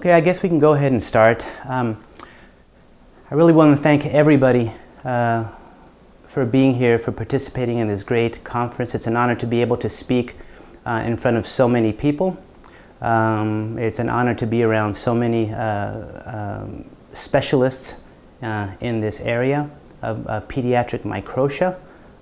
Okay, I guess we can go ahead and start. I really want to thank everybody for being here, for participating in this great conference. It's an honor to be able to speak in front of so many people. It's an honor to be around so many specialists in this area of pediatric microtia.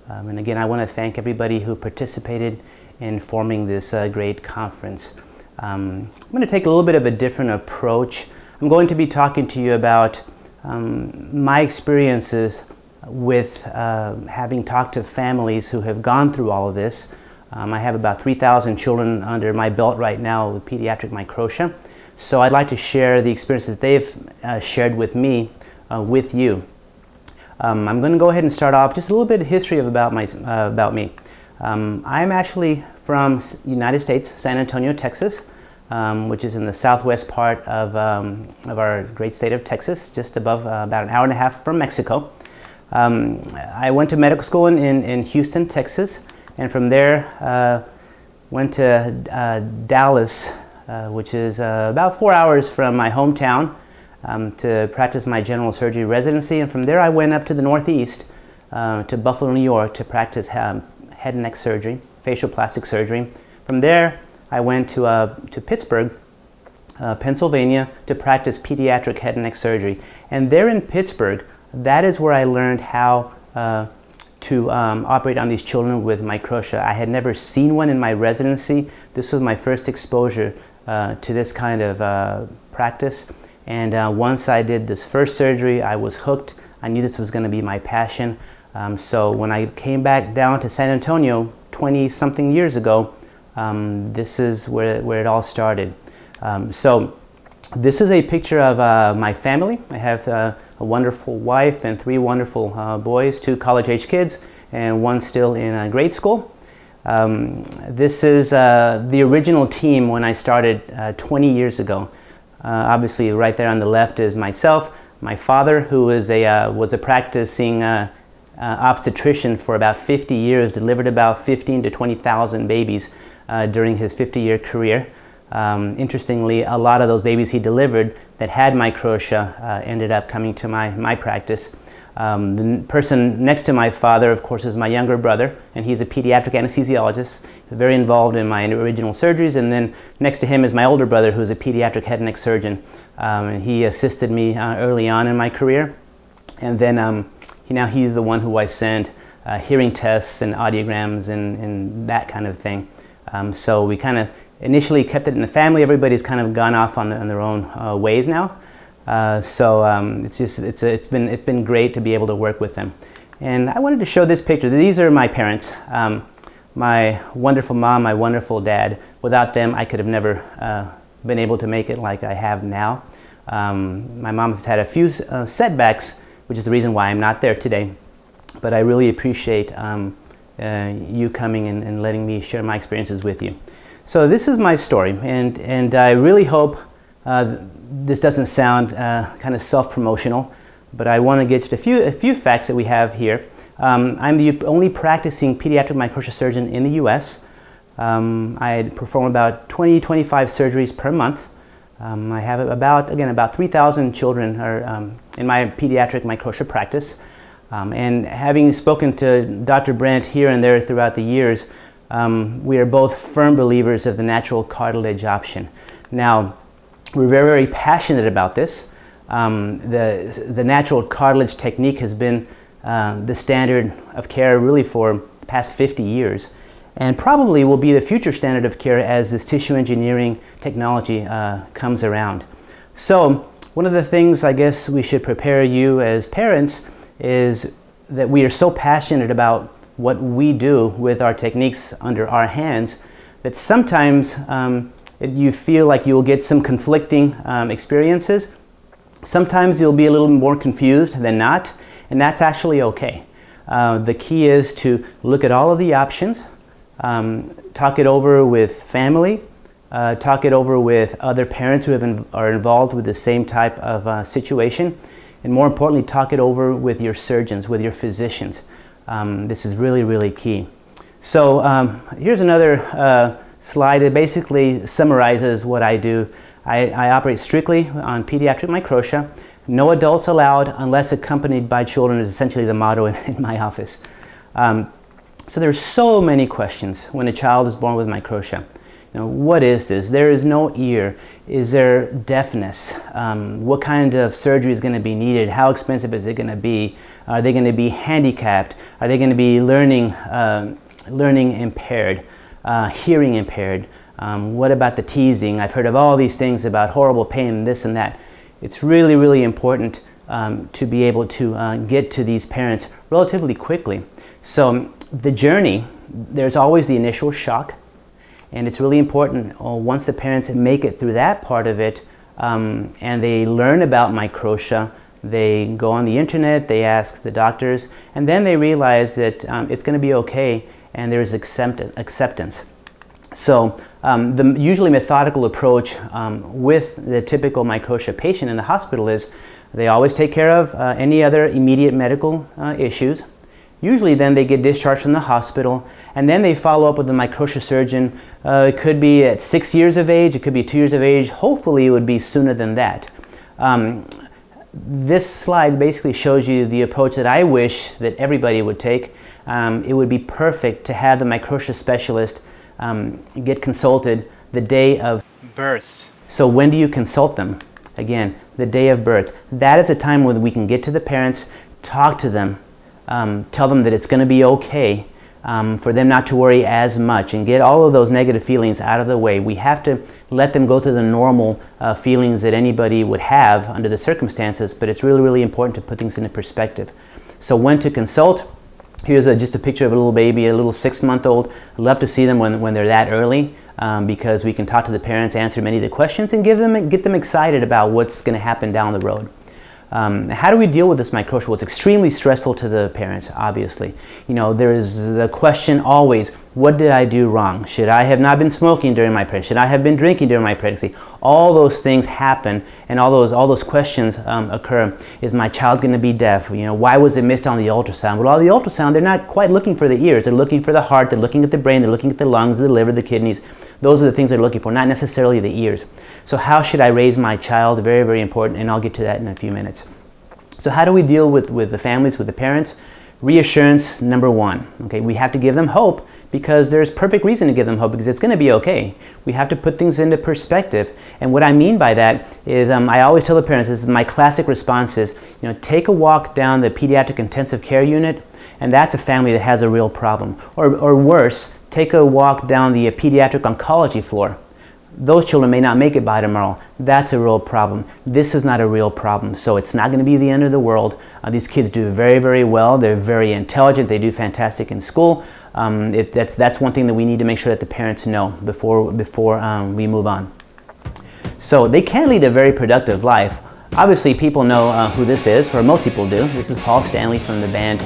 And again, I want to thank everybody who participated in forming this great conference. I'm going to take a little bit of a different approach. I'm going to be talking to you about my experiences with having talked to families who have gone through all of this. I have about 3,000 children under my belt right now with pediatric microtia. So I'd like to share the experiences that they've shared with me with you. I'm going to go ahead and start off just a little bit of history about me. I'm actually from the United States, San Antonio, Texas, which is in the southwest part of our great state of Texas, just above about an hour and a half from Mexico. I went to medical school in Houston, Texas, and from there went to Dallas, which is about 4 hours from my hometown, to practice my general surgery residency. And from there I went up to the Northeast, to Buffalo, New York, to practice head and neck surgery, facial plastic surgery. From there I went to Pittsburgh, Pennsylvania, to practice pediatric head and neck surgery. And there in Pittsburgh, that is where I learned how to operate on these children with microtia. I had never seen one in my residency. This was my first exposure to this kind of practice. And once I did this first surgery, I was hooked. I knew this was going to be my passion. So when I came back down to San Antonio 20-something years ago, this is where it all started. So this is a picture of my family. I have a wonderful wife and 3 wonderful boys, 2 college-age kids, and 1 still in grade school. This is the original team when I started 20 years ago. Obviously, right there on the left is myself, my father, who was a practicing obstetrician for about 50 years, delivered about 15 to 20,000 babies during his 50-year career. Interestingly, a lot of those babies he delivered that had microtia ended up coming to my practice. The person next to my father, of course, is my younger brother, and he's a pediatric anesthesiologist, very involved in my original surgeries. And then next to him is my older brother, who's a pediatric head and neck surgeon. And he assisted me early on in my career. And then now he's the one who I send hearing tests and audiograms and that kind of thing. So we kind of initially kept it in the family. Everybody's kind of gone off on their own ways now. It's been great to be able to work with them. And I wanted to show this picture. These are my parents. My wonderful mom, my wonderful dad. Without them, I could have never been able to make it like I have now. My mom has had a few setbacks, which is the reason why I'm not there today. But I really appreciate you coming and letting me share my experiences with you. So this is my story, and I really hope this doesn't sound kind of self-promotional, but I want to get just a few facts that we have here. I'm the only practicing pediatric microtia surgeon in the U.S. I perform about 20-25 surgeries per month. I have about 3,000 children in my pediatric microtia practice. And having spoken to Dr. Brent here and there throughout the years, we are both firm believers of the natural cartilage option. Now, we're very, very passionate about this. The natural cartilage technique has been the standard of care really for the past 50 years, and probably will be the future standard of care as this tissue engineering technology comes around. So one of the things I guess we should prepare you as parents is that we are so passionate about what we do with our techniques under our hands that sometimes you feel like you'll get some conflicting experiences. Sometimes you'll be a little more confused than not, and that's actually okay. The key is to look at all of the options, talk it over with family, talk it over with other parents who are involved with the same type of situation, and more importantly, talk it over with your surgeons, with your physicians. This is really, really key. So here's another slide that basically summarizes what I do. I operate strictly on pediatric microtia. No adults allowed unless accompanied by children is essentially the motto in my office. So there's so many questions when a child is born with microtia. What is this? There is no ear. Is there deafness? What kind of surgery is going to be needed? How expensive is it going to be? Are they going to be handicapped? Are they going to be learning impaired, hearing impaired? What about the teasing? I've heard of all these things about horrible pain, this and that. It's really, really important to be able to get to these parents relatively quickly. So the journey, there's always the initial shock. And it's really important once the parents make it through that part of it and they learn about microtia, they go on the internet, they ask the doctors, and then they realize that it's going to be okay and there's acceptance. So the usually methodical approach with the typical microtia patient in the hospital is they always take care of any other immediate medical issues. Usually then they get discharged from the hospital and then they follow up with the microtia surgeon. It could be at 6 years of age, it could be 2 years of age. Hopefully it would be sooner than that. This slide basically shows you the approach that I wish that everybody would take. It would be perfect to have the microtia specialist get consulted the day of birth. So when do you consult them? Again, the day of birth. That is a time when we can get to the parents, talk to them, tell them that it's going to be okay, for them not to worry as much and get all of those negative feelings out of the way. We have to let them go through the normal feelings that anybody would have under the circumstances, but it's really, really important to put things into perspective. So when to consult, here's just a picture of a little baby, a little 6-month-old. I love to see them when they're that early because we can talk to the parents, answer many of the questions, and get them excited about what's going to happen down the road. How do we deal with this microtia? Well, it's extremely stressful to the parents, obviously. There is the question always, what did I do wrong? Should I have not been smoking during my pregnancy? Should I have been drinking during my pregnancy? All those things happen and all those questions occur. Is my child going to be deaf? Why was it missed on the ultrasound? Well, on the ultrasound, they're not quite looking for the ears. They're looking for the heart, they're looking at the brain, they're looking at the lungs, the liver, the kidneys. Those are the things they're looking for, not necessarily the ears. So how should I raise my child? Very, very important, and I'll get to that in a few minutes. So how do we deal with the families, with the parents? Reassurance, number one. Okay, we have to give them hope because there's perfect reason to give them hope because it's going to be okay. We have to put things into perspective. And what I mean by that is I always tell the parents, this is my classic response is, take a walk down the pediatric intensive care unit, and that's a family that has a real problem. Or worse, take a walk down the pediatric oncology floor. Those children may not make it by tomorrow. That's a real problem. This is not a real problem, so it's not going to be the end of the world. These kids do very, very well. They're very intelligent. They do fantastic in school. That's one thing that we need to make sure that the parents know before we move on. So they can lead a very productive life. Obviously, people know who this is, or most people do. This is Paul Stanley from the band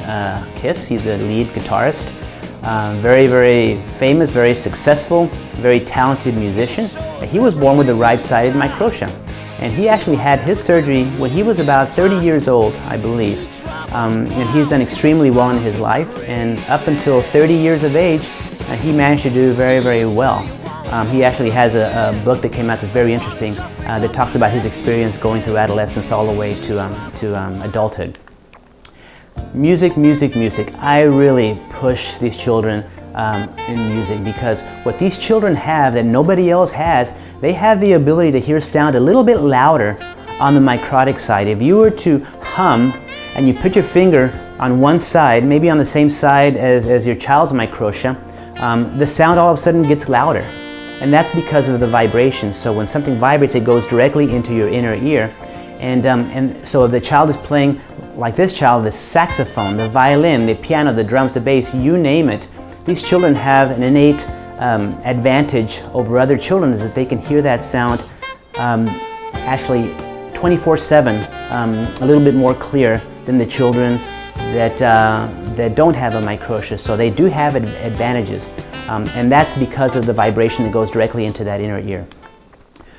KISS. He's the lead guitarist. Very, very famous, very successful, very talented musician. He was born with the right-sided microtia. And he actually had his surgery when he was about 30 years old, I believe. And he's done extremely well in his life. And up until 30 years of age, he managed to do very, very well. He actually has a book that came out that's very interesting that talks about his experience going through adolescence all the way to adulthood. Music, music, music. I really push these children in music because what these children have that nobody else has, they have the ability to hear sound a little bit louder on the microtic side. If you were to hum and you put your finger on one side, maybe on the same side as your child's microtia, the sound all of a sudden gets louder. And that's because of the vibration. So when something vibrates, it goes directly into your inner ear. And so if the child is playing, like this child, the saxophone, the violin, the piano, the drums, the bass, you name it, these children have an innate advantage over other children is that they can hear that sound actually 24/7, a little bit more clear than the children that don't have a microtia. So they do have advantages, and that's because of the vibration that goes directly into that inner ear.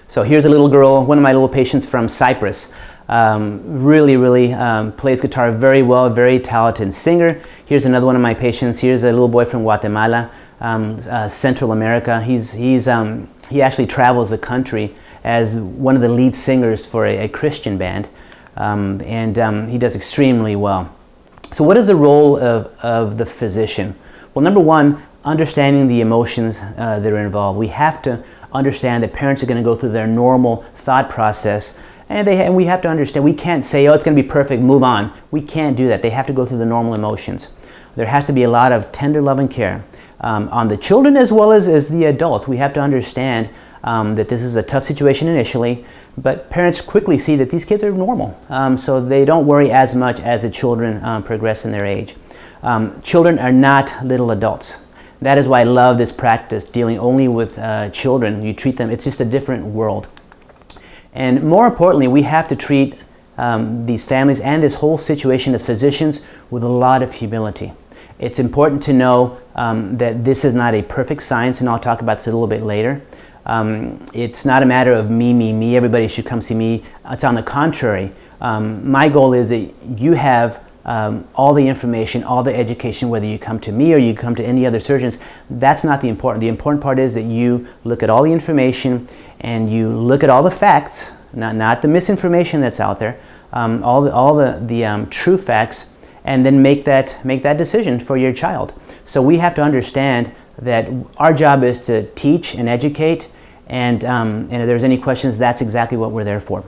So here's a little girl, one of my little patients from Cyprus. Really plays guitar very well, very talented singer. Here's another one of my patients. Here's a little boy from Guatemala, Central America. He actually travels the country as one of the lead singers for a Christian band, and he does extremely well. So what is the role of the physician? Well, number one, understanding the emotions that are involved. We have to understand that parents are going to go through their normal thought process, and we have to understand, we can't say, oh, it's going to be perfect, move on. We can't do that. They have to go through the normal emotions. There has to be a lot of tender love and care on the children as well as the adults. We have to understand that this is a tough situation initially, but parents quickly see that these kids are normal, so they don't worry as much as the children progress in their age. Children are not little adults. That is why I love this practice, dealing only with children. You treat them, it's just a different world. And more importantly, we have to treat these families and this whole situation as physicians with a lot of humility. It's important to know that this is not a perfect science, and I'll talk about this a little bit later. It's not a matter of me, everybody should come see me. It's on the contrary. My goal is that you have all the information, all the education, whether you come to me or you come to any other surgeons. That's not the important. The important part is that you look at all the information and you look at all the facts, not the misinformation that's out there, all the true facts, and then make that decision for your child. So we have to understand that our job is to teach and educate, and if there's any questions, that's exactly what we're there for.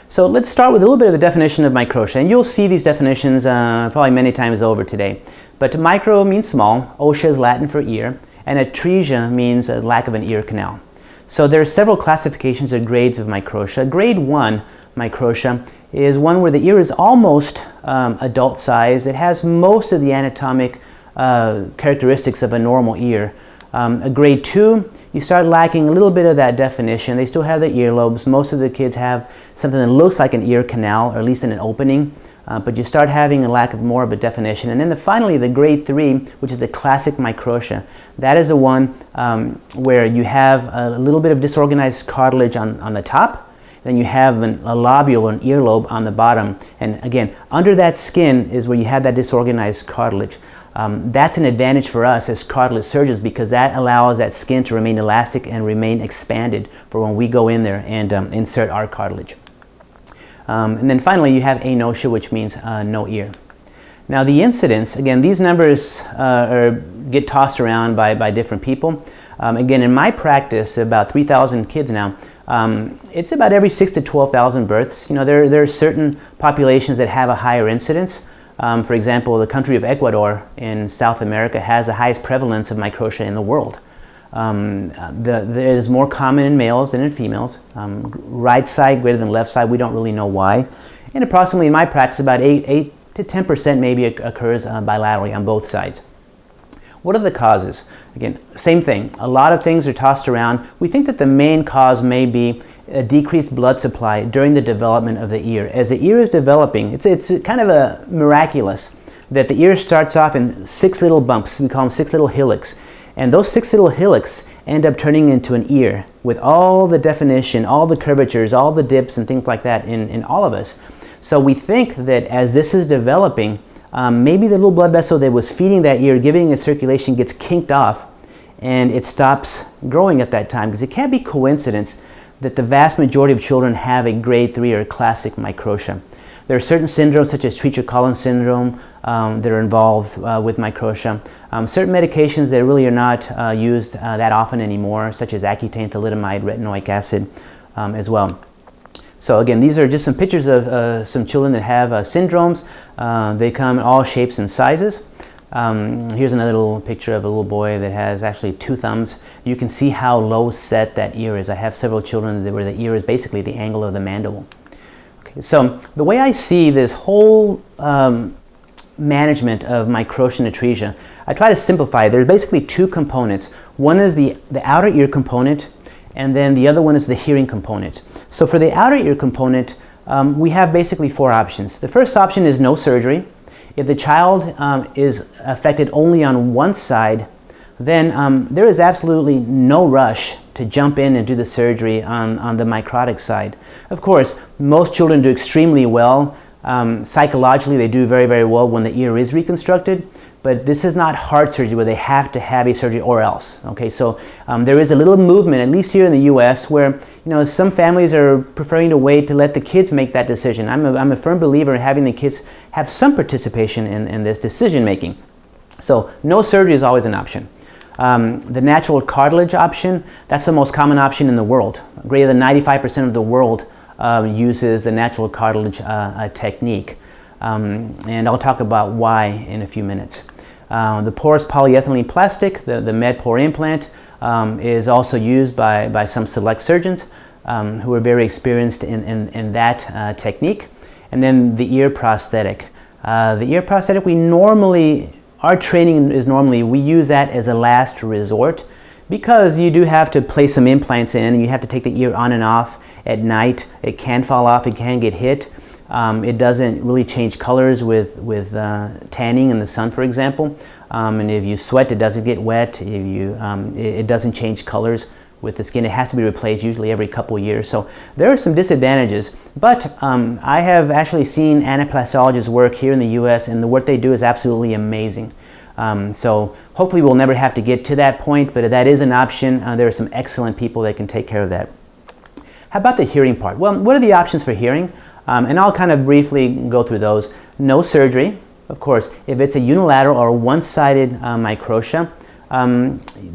So let's start with a little bit of the definition of microtia, and you'll see these definitions probably many times over today. But micro means small, otia is Latin for ear, and atresia means a lack of an ear canal. So there are several classifications or grades of microtia. Grade 1 microtia is one where the ear is almost adult size. It has most of the anatomic characteristics of a normal ear. A grade 2, you start lacking a little bit of that definition. They still have the earlobes. Most of the kids have something that looks like an ear canal, or at least an opening, but you start having a lack of more of a definition. And then finally, the grade 3, which is the classic microtia. That is the one where you have a little bit of disorganized cartilage on the top. Then you have a lobule or an earlobe on the bottom. And again, under that skin is where you have that disorganized cartilage. That's an advantage for us as cartilage surgeons, because that allows that skin to remain elastic and remain expanded for when we go in there and insert our cartilage. And then finally, you have anotia, which means no ear. Now the incidence, again, these numbers get tossed around by different people. Again, in my practice, about 3,000 kids now, it's about every 6,000 to 12,000 births. You know, there are certain populations that have a higher incidence. For example, the country of Ecuador in South America has the highest prevalence of microtia in the world. It is more common in males than in females. Right side greater than left side, we don't really know why. And approximately in my practice, about 8 to 10% maybe occurs bilaterally on both sides. What are the causes? Again, same thing. A lot of things are tossed around. We think that the main cause may be a decreased blood supply during the development of the ear. As the ear is developing, it's kind of a miraculous that the ear starts off in 6 little bumps. We call them 6 little hillocks. And those 6 little hillocks end up turning into an ear with all the definition, all the curvatures, all the dips and things like that in all of us. So we think that as this is developing, maybe the little blood vessel that was feeding that ear, giving it circulation, gets kinked off and it stops growing at that time, because it can't be coincidence that the vast majority of children have a grade 3 or classic microtia. There are certain syndromes such as Treacher-Collins syndrome that are involved with microtia. Certain medications that really are not used that often anymore, such as Accutane, thalidomide, retinoic acid as well. So again, these are just some pictures of some children that have syndromes. They come in all shapes and sizes. Here's another little picture of a little boy that has actually 2 thumbs. You can see how low set that ear is. I have several children where the ear is basically the angle of the mandible. Okay, so the way I see this whole management of microtia and atresia, I try to simplify. There's basically 2 components. One is the outer ear component, and then the other one is the hearing component. So for the outer ear component, we have basically 4 options. The first option is no surgery. If the child is affected only on one side, then there is absolutely no rush to jump in and do the surgery on the microtic side. Of course, most children do extremely well. Psychologically, they do very, very well when the ear is reconstructed. but this is not heart surgery where they have to have a surgery or else. Okay, so there is a little movement, at least here in the U.S., where some families are preferring to wait to let the kids make that decision. I'm a firm believer in having the kids have some participation in this decision making. So no surgery is always an option. The natural cartilage option, that's the most common option in the world. Greater than 95% of the world uses the natural cartilage technique. And I'll talk about why in a few minutes. The porous polyethylene plastic, the MedPor implant, is also used by some select surgeons who are very experienced in that technique. And then the ear prosthetic. The ear prosthetic, our training is normally, we use that as a last resort because you do have to place some implants in and you have to take the ear on and off at night. It can fall off, it can get hit. It doesn't really change colors with tanning in the sun, for example. And if you sweat, it doesn't get wet. It doesn't change colors with the skin. It has to be replaced usually every couple of years. So there are some disadvantages. But I have actually seen anaplastologists work here in the U.S. and the work they do is absolutely amazing. So hopefully we'll never have to get to that point, but if that is an option, there are some excellent people that can take care of that. How about the hearing part? Well, what are the options for hearing? And I'll kind of briefly go through those. No surgery, of course. If it's a unilateral or one-sided microtia,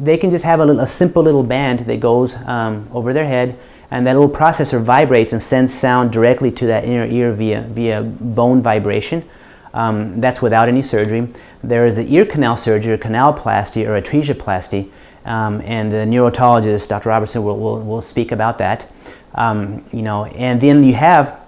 they can just have a simple little band that goes over their head, and that little processor vibrates and sends sound directly to that inner ear via bone vibration. That's without any surgery. There is the ear canal surgery, or canaloplasty, or atresioplasty, and the neurotologist, Dr. Robertson, will speak about that. And then you have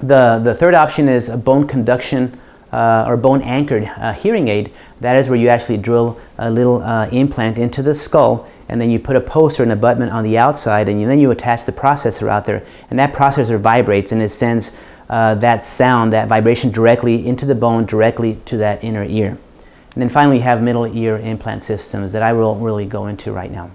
the third option is a bone conduction or bone anchored hearing aid. That is where you actually drill a little implant into the skull, and then you put a post or an abutment on the outside, and then you attach the processor out there, and that processor vibrates and it sends that sound, that vibration directly into the bone, directly to that inner ear. And then finally you have middle ear implant systems that I won't really go into right now.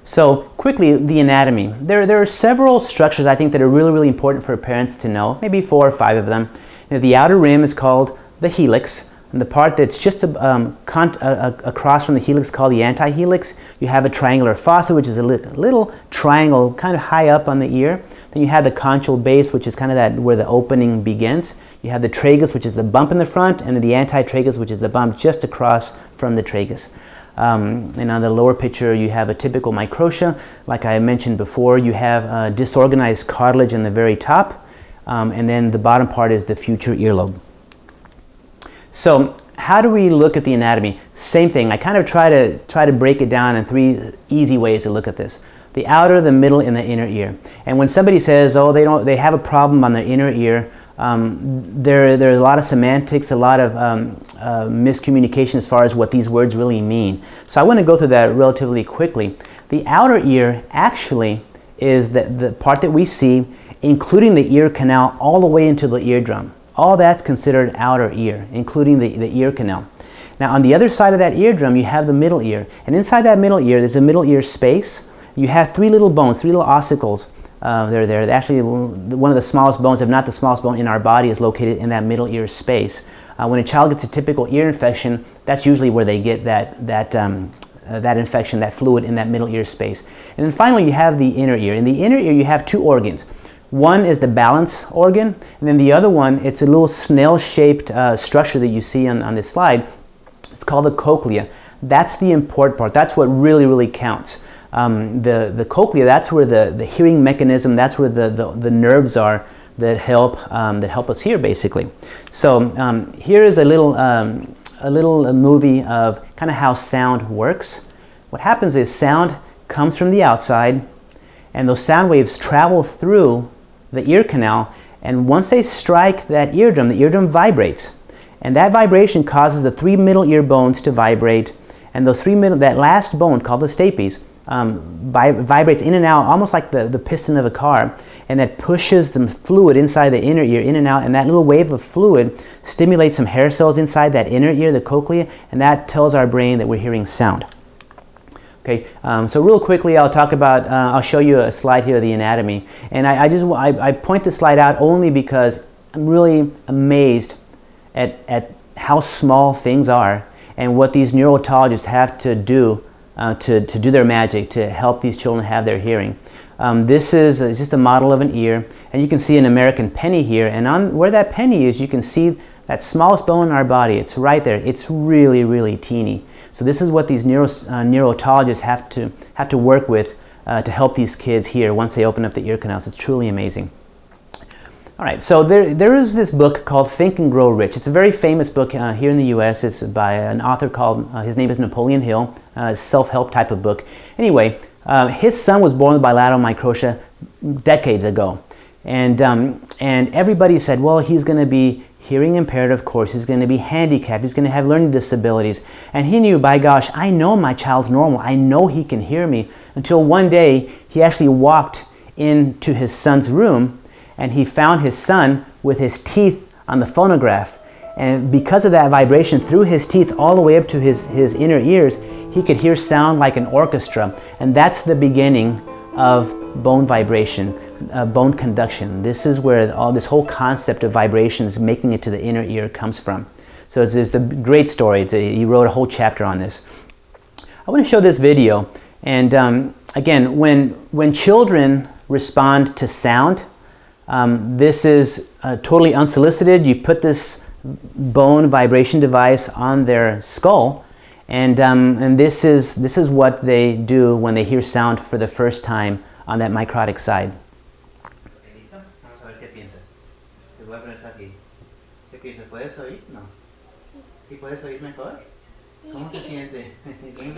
So quickly, the anatomy. There are several structures I think that are really important for parents to know, maybe 4 or 5 of them. The outer rim is called the helix, and the part that's just across from the helix called the antihelix. You have a triangular fossa, which is a little triangle kind of high up on the ear. Then you have the conchal base, which is kind of where the opening begins. You have the tragus, which is the bump in the front, and then the antitragus, which is the bump just across from the tragus. And on the lower picture, you have a typical microtia. Like I mentioned before, you have disorganized cartilage in the very top, and then the bottom part is the future earlobe. So how do we look at the anatomy? Same thing. I kind of try to break it down in 3 easy ways to look at this. The outer, the middle, and the inner ear. And when somebody says, oh, they have a problem on their inner ear, there are a lot of semantics, a lot of miscommunication as far as what these words really mean. So I want to go through that relatively quickly. The outer ear actually is the part that we see, including the ear canal all the way into the eardrum. All that's considered outer ear, including the ear canal. Now on the other side of that eardrum, you have the middle ear. And inside that middle ear, there's a middle ear space. You have 3 little bones, 3 little ossicles. They're there. Actually, one of the smallest bones, if not the smallest bone in our body, is located in that middle ear space. When a child gets a typical ear infection, that's usually where they get that infection, that fluid in that middle ear space. And then finally, you have the inner ear. In the inner ear, you have 2 organs. One is the balance organ, and then the other one, it's a little snail-shaped structure that you see on this slide. It's called the cochlea. That's the important part. That's what really counts. The cochlea, that's where the hearing mechanism, that's where the nerves are that help us hear, basically. So here is a little movie of kind of how sound works. What happens is sound comes from the outside, and those sound waves travel through the ear canal, and once they strike that eardrum, the eardrum vibrates, and that vibration causes the 3 middle ear bones to vibrate, and those that last bone called the stapes vibrates in and out, almost like the piston of a car, and that pushes some fluid inside the inner ear, in and out, and that little wave of fluid stimulates some hair cells inside that inner ear, the cochlea, and that tells our brain that we're hearing sound. Okay, so real quickly I'll talk about, I'll show you a slide here of the anatomy, and I point this slide out only because I'm really amazed at how small things are and what these neuro-otologists have to do to do their magic to help these children have their hearing. This is just a model of an ear, and you can see an American penny here, and on where that penny is you can see that smallest bone in our body. It's right there. It's really, really teeny. So this is what these neuro-otologists have to work with to help these kids hear once they open up the ear canals. It's truly amazing. All right, so there is this book called Think and Grow Rich. It's a very famous book here in the U.S. It's by an author called, his name is Napoleon Hill, self-help type of book. Anyway, his son was born with bilateral microtia decades ago. And everybody said, well, he's going to be hearing impaired, of course. He's going to be handicapped. He's going to have learning disabilities. And he knew, by gosh, I know my child's normal. I know he can hear me. Until one day, he actually walked into his son's room, and he found his son with his teeth on the phonograph. And because of that vibration through his teeth all the way up to his inner ears, he could hear sound like an orchestra. And that's the beginning of bone vibration, bone conduction. This is where all this whole concept of vibrations making it to the inner ear comes from. So it's a great story. He wrote a whole chapter on this. I want to show this video. And again, when children respond to sound, this is totally unsolicited. You put this bone vibration device on their skull, and this is what they do when they hear sound for the first time on that microtic side.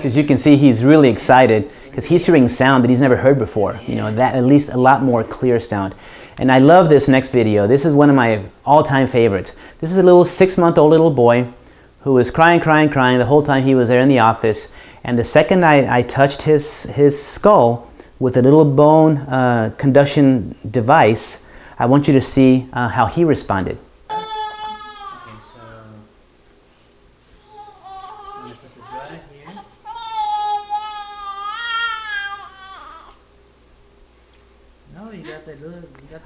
As you can see, he's really excited because he's hearing sound that he's never heard before. You know, that at least a lot more clear sound. And I love this next video. This is one of my all-time favorites. This is a little 6-month-old little boy who was crying the whole time he was there in the office. And the second I touched his skull with a little bone conduction device, I want you to see how he responded.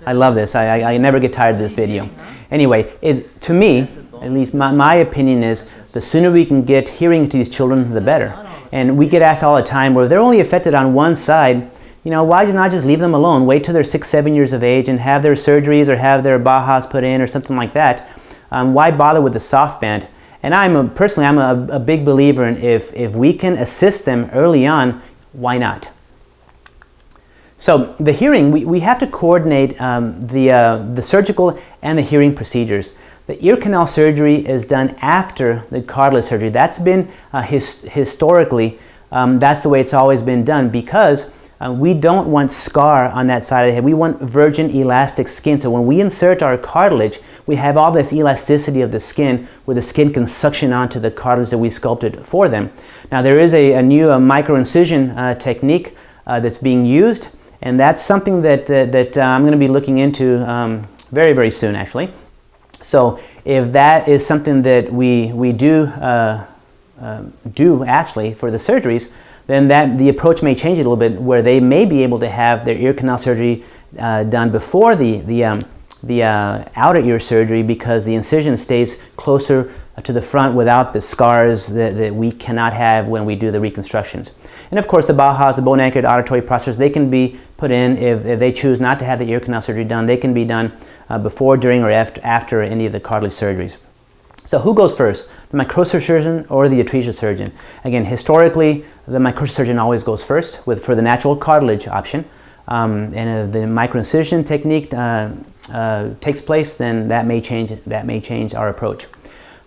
I love this. I never get tired of this video. Anyway, to me, at least my opinion is, the sooner we can get hearing to these children, the better. And we get asked all the time, well, they're only affected on one side. You know, why not just leave them alone? Wait till they're 6, 7 years of age and have their surgeries or have their Bajas put in or something like that. Why bother with the soft band? And personally, I'm a big believer in if we can assist them early on, why not? So the hearing, we have to coordinate the surgical and the hearing procedures. The ear canal surgery is done after the cartilage surgery. That's been historically, that's the way it's always been done, because we don't want scar on that side of the head. We want virgin elastic skin. So when we insert our cartilage, we have all this elasticity of the skin where the skin can suction onto the cartilage that we sculpted for them. Now there is a new microincision technique that's being used. And that's something that I'm going to be looking into very, very soon, actually. So if that is something that we do actually for the surgeries, then the approach may change a little bit, where they may be able to have their ear canal surgery done before the outer ear surgery, because the incision stays closer to the front without the scars that we cannot have when we do the reconstructions. And of course, the Bajas, the bone-anchored auditory processors, they can be put in if they choose not to have the ear canal surgery done. They can be done before, during, or after any of the cartilage surgeries. So who goes first, the microtia surgeon or the atresia surgeon? Again, historically, the microtia surgeon always goes first for the natural cartilage option. And if the microincision technique takes place, then that may change our approach.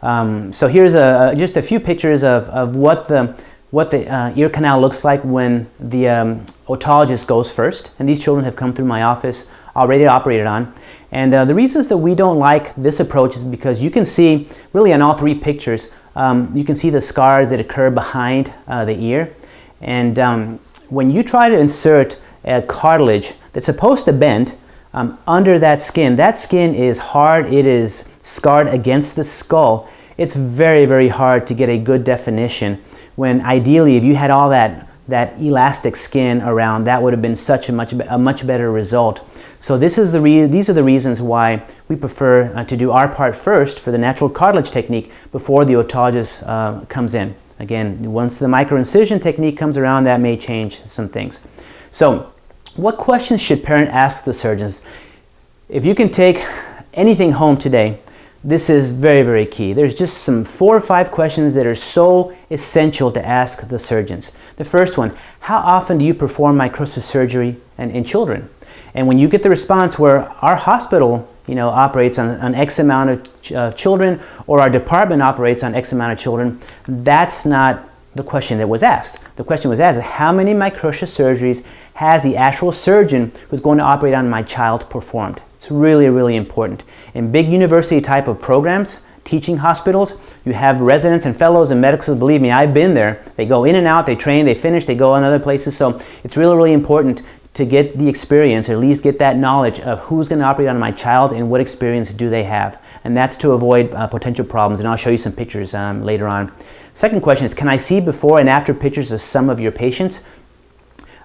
So here's just a few pictures of what the ear canal looks like when the otologist goes first. And these children have come through my office already operated on. And the reasons that we don't like this approach is because you can see, really on all 3 pictures, you can see the scars that occur behind the ear. And when you try to insert a cartilage that's supposed to bend under that skin is hard, it is scarred against the skull. It's very, very hard to get a good definition, when ideally, if you had all that that elastic skin around, that would have been such a much better result. So these are the reasons why we prefer to do our part first for the natural cartilage technique before the autologous comes in. Again, once the microincision technique comes around, that may change some things. So what questions should parents ask the surgeons? If you can take anything home today, this is very, very key. There's just some 4 or 5 questions that are so essential to ask the surgeons. The first one, how often do you perform microsis surgery in children? And when you get the response where our hospital operates on X amount of children, or our department operates on X amount of children, that's not the question that was asked. The question was asked, how many microtia surgeries has the actual surgeon who's going to operate on my child performed? It's really, really important. In big university type of programs, teaching hospitals, you have residents and fellows and medical schools. Believe me, I've been there. They go in and out, they train, they finish, they go on other places. So it's really, really important to get the experience, or at least get that knowledge of who's going to operate on my child and what experience do they have. And that's to avoid potential problems. And I'll show you some pictures later on. Second question is, can I see before and after pictures of some of your patients?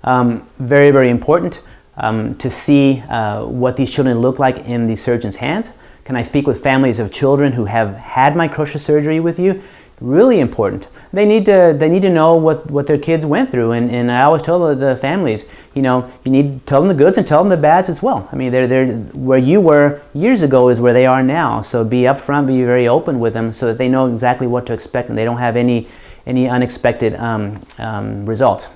Very, very important to see what these children look like in the surgeon's hands. Can I speak with families of children who have had microtia surgery with you? Really important. They need to know what their kids went through, and I always tell the families, you need to tell them the goods and tell them the bads as well. I mean, they're where you were years ago is where they are now. So be upfront, be very open with them, so that they know exactly what to expect and they don't have any unexpected results.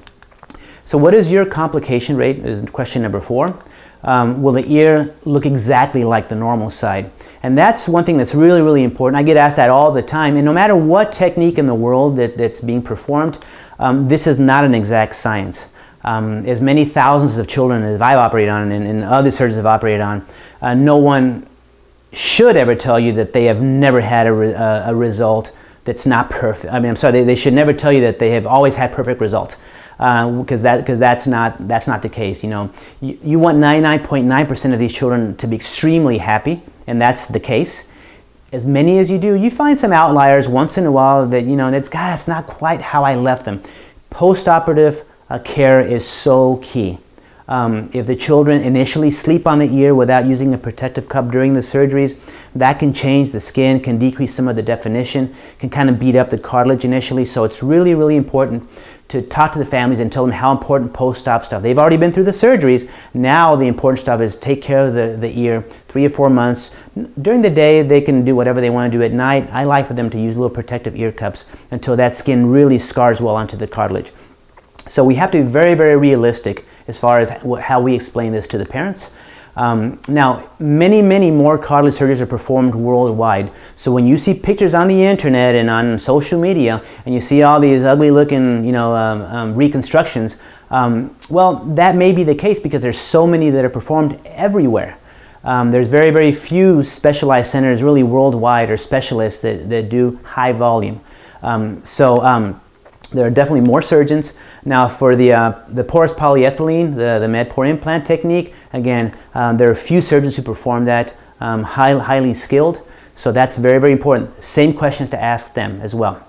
So what is your complication rate is question number 4. Will the ear look exactly like the normal side? And that's one thing that's really, really important. I get asked that all the time, and no matter what technique in the world that's being performed, this is not an exact science. As many thousands of children as I've operated on and other surgeons have operated on, no one should ever tell you that they have never had a result that's not perfect. I mean, I'm sorry, they should never tell you that they have always had perfect results. Because that's not the case. You want 99.9% of these children to be extremely happy, and that's the case. As many as you do, you find some outliers once in a while that that's not quite how I left them. Post-operative care is so key. If the children initially sleep on the ear without using a protective cup during the surgeries, that can change the skin, can decrease some of the definition, can kind of beat up the cartilage initially. So it's really, really important to talk to the families and tell them how important post-op stuff. They've already been through the surgeries. Now the important stuff is take care of the ear 3 or 4 months. During the day, they can do whatever they want to do. At night, I like for them to use little protective ear cups until that skin really scars well onto the cartilage. So we have to be very, very realistic as far as how we explain this to the parents. Now, many, many more cartilage surgeries are performed worldwide. So when you see pictures on the internet and on social media, and you see all these ugly-looking, reconstructions, well, that may be the case because there's so many that are performed everywhere. There's very, very few specialized centers, really worldwide, or specialists that do high volume. There are definitely more surgeons. Now for the porous polyethylene, the MedPor implant technique, again, there are a few surgeons who perform that, highly skilled. So that's very, very important. Same questions to ask them as well.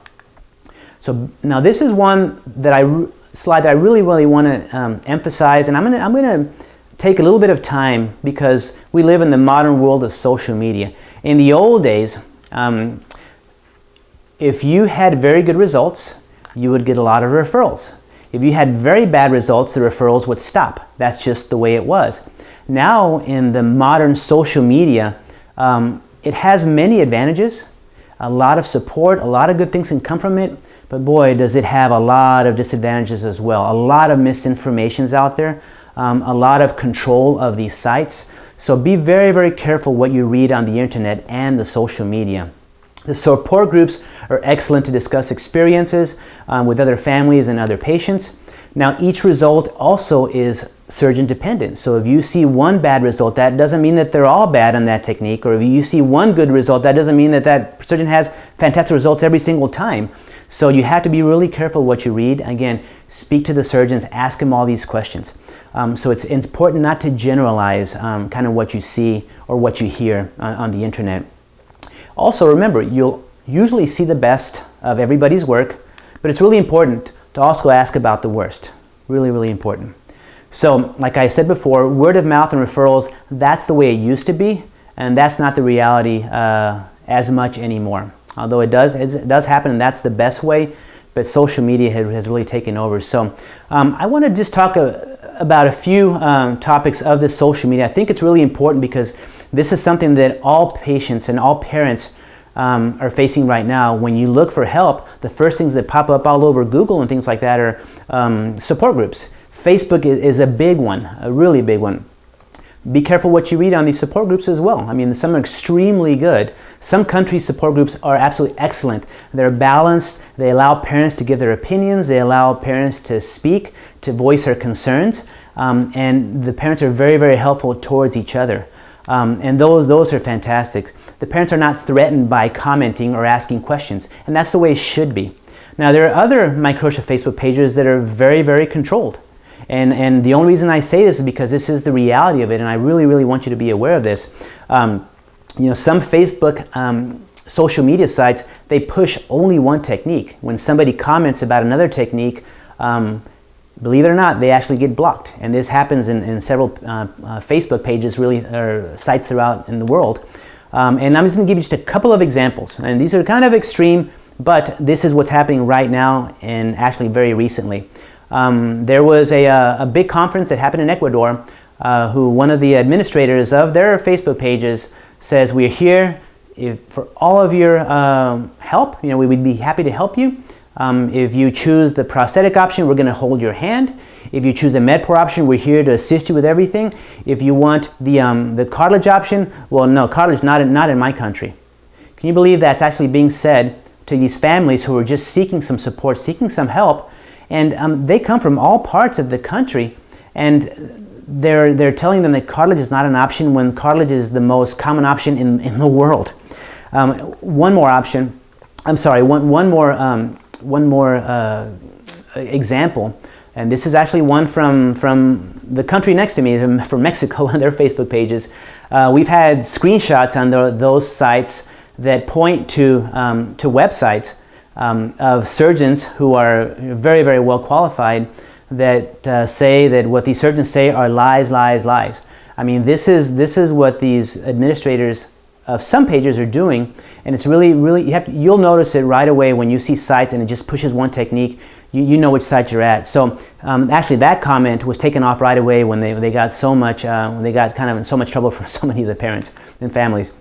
So now this is one slide that I really, really want to emphasize, and I'm gonna take a little bit of time because we live in the modern world of social media. In the old days, if you had very good results, you would get a lot of referrals. If you had very bad results, the referrals would stop. That's just the way it was. Now, in the modern social media, it has many advantages, a lot of support, a lot of good things can come from it, but boy, does it have a lot of disadvantages as well. A lot of misinformation's out there, a lot of control of these sites. So be very, very careful what you read on the internet and the social media. The support groups are excellent to discuss experiences with other families and other patients. Now, each result also is surgeon dependent. So if you see one bad result, that doesn't mean that they're all bad on that technique. Or if you see one good result, that doesn't mean that that surgeon has fantastic results every single time. So you have to be really careful what you read. Again, speak to the surgeons, ask them all these questions. So it's important not to generalize kind of what you see or what you hear on the internet. Also, remember, you'll usually see the best of everybody's work, but it's really important to also ask about the worst. Really, really important. So, like I said before, word of mouth and referrals, that's the way it used to be, and that's not the reality as much anymore. Although it does happen, and that's the best way, but social media has really taken over. So I want to just talk about a few topics of this social media. I think it's really important because this is something that all patients and all parents are facing right now. When you look for help, the first things that pop up all over Google and things like that are support groups. Facebook is a big one, a really big one. Be careful what you read on these support groups as well. I mean, some are extremely good. Some countries' support groups are absolutely excellent. They're balanced. They allow parents to give their opinions. They allow parents to speak, to voice their concerns. And the parents are very, very helpful towards each other. And those are fantastic. The parents are not threatened by commenting or asking questions. And that's the way it should be. Now, there are other Microtia Facebook pages that are very, very controlled. And the only reason I say this is because this is the reality of it, and I really, really want you to be aware of this. You know, some Facebook social media sites, they push only one technique. When somebody comments about another technique, believe it or not, they actually get blocked. And this happens in several Facebook pages, really, or sites throughout in the world. And I'm just going to give you just a couple of examples. And these are kind of extreme, but this is what's happening right now and actually very recently. There was a big conference that happened in Ecuador, who one of the administrators of their Facebook pages says, we're here for all of your help. You know, we would be happy to help you. If you choose the prosthetic option, we're going to hold your hand. If you choose the MedPour option, we're here to assist you with everything. If you want the cartilage option, well, no, cartilage not in my country. Can you believe that's actually being said to these families who are just seeking some support, seeking some help? And they come from all parts of the country, and they're telling them that cartilage is not an option when cartilage is the most common option in the world. One more option. I'm sorry. One more example, and this is actually one from the country next to me, from Mexico, on their Facebook pages. We've had screenshots on those sites that point to websites of surgeons who are very, very well qualified that say that what these surgeons say are lies, lies, lies. I mean, this is what these administrators of some pages are doing, and it's really, really, you'll notice it right away when you see sites and it just pushes one technique. You know which site you're at. So actually, that comment was taken off right away when they got so much, when they got kind of in so much trouble from so many of the parents and families.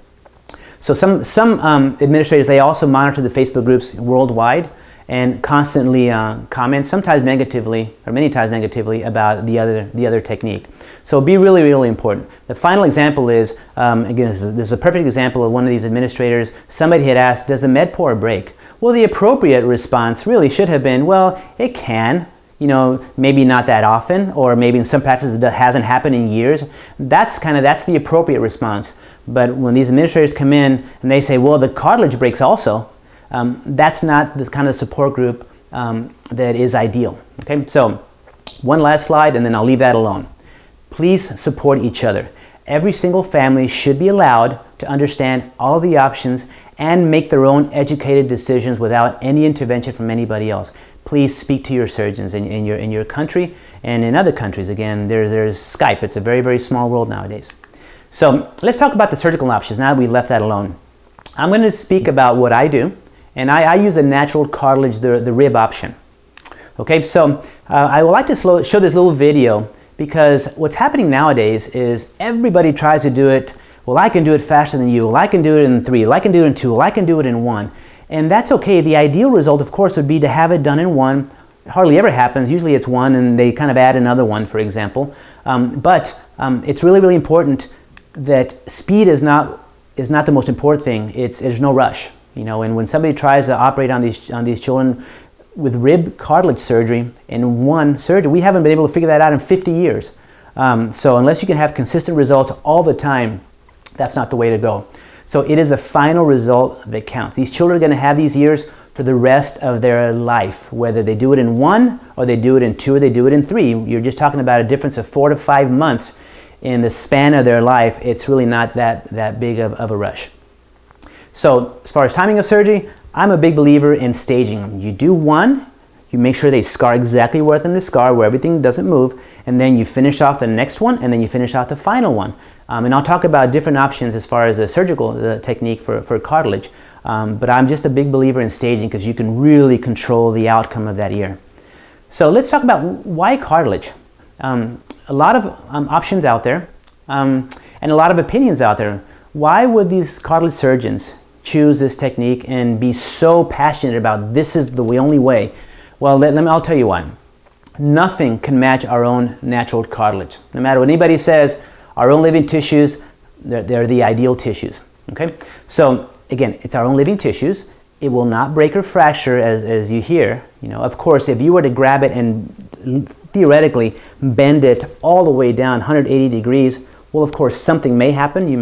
So some administrators, they also monitor the Facebook groups worldwide and constantly comment, sometimes negatively or many times negatively, about the other technique. So be really, really important. The final example is, again, this is a perfect example of one of these administrators. Somebody had asked, does the MedPour break? Well, the appropriate response really should have been, well, it can. You know, maybe not that often, or maybe in some practices it hasn't happened in years. That's the appropriate response. But when these administrators come in and they say, well, the cartilage breaks also, that's not this kind of support group that is ideal. Okay, so one last slide and then I'll leave that alone. Please support each other. Every single family should be allowed to understand all of the options and make their own educated decisions without any intervention from anybody else. Please speak to your surgeons in your country and in other countries. Again, there's Skype. It's a very, very small world nowadays. So let's talk about the surgical options now that we left that alone. I'm going to speak about what I do, and I use a natural cartilage, the rib option. Okay, so I would like to show this little video because what's happening nowadays is everybody tries to do it. Well, I can do it faster than you. Well, I can do it in 3. Well, I can do it in 2. Well, I can do it in 1. And that's okay. The ideal result, of course, would be to have it done in 1. It hardly ever happens. Usually it's 1 and they kind of add another 1, for example. But it's really, really important that speed is not the most important thing. There's no rush, you know. And when somebody tries to operate on these children with rib cartilage surgery in 1 surgery, we haven't been able to figure that out in 50 years. So unless you can have consistent results all the time, that's not the way to go. So it is the final result that counts. These children are going to have these years for the rest of their life, whether they do it in 1 or they do it in 2 or they do it in 3. You're just talking about a difference of 4 to 5 months in the span of their life. It's really not that big of a rush. So as far as timing of surgery, I'm a big believer in staging them. You do 1, You make sure they scar exactly where them to scar, where everything doesn't move, and then you finish off the next one, and then you finish off the final one. And I'll talk about different options as far as a surgical technique for cartilage. But I'm just a big believer in staging because you can really control the outcome of that ear. So let's talk about why cartilage. A lot of options out there and a lot of opinions out there. Why would these cartilage surgeons choose this technique and be so passionate about this is the only way? Well, I'll tell you why. Nothing can match our own natural cartilage. No matter what anybody says, our own living tissues, they're the ideal tissues. Okay? So again, it's our own living tissues. It will not break or fracture as you hear. You know, of course, if you were to grab it and theoretically bend it all the way down 180 degrees, well, of course, something may happen. You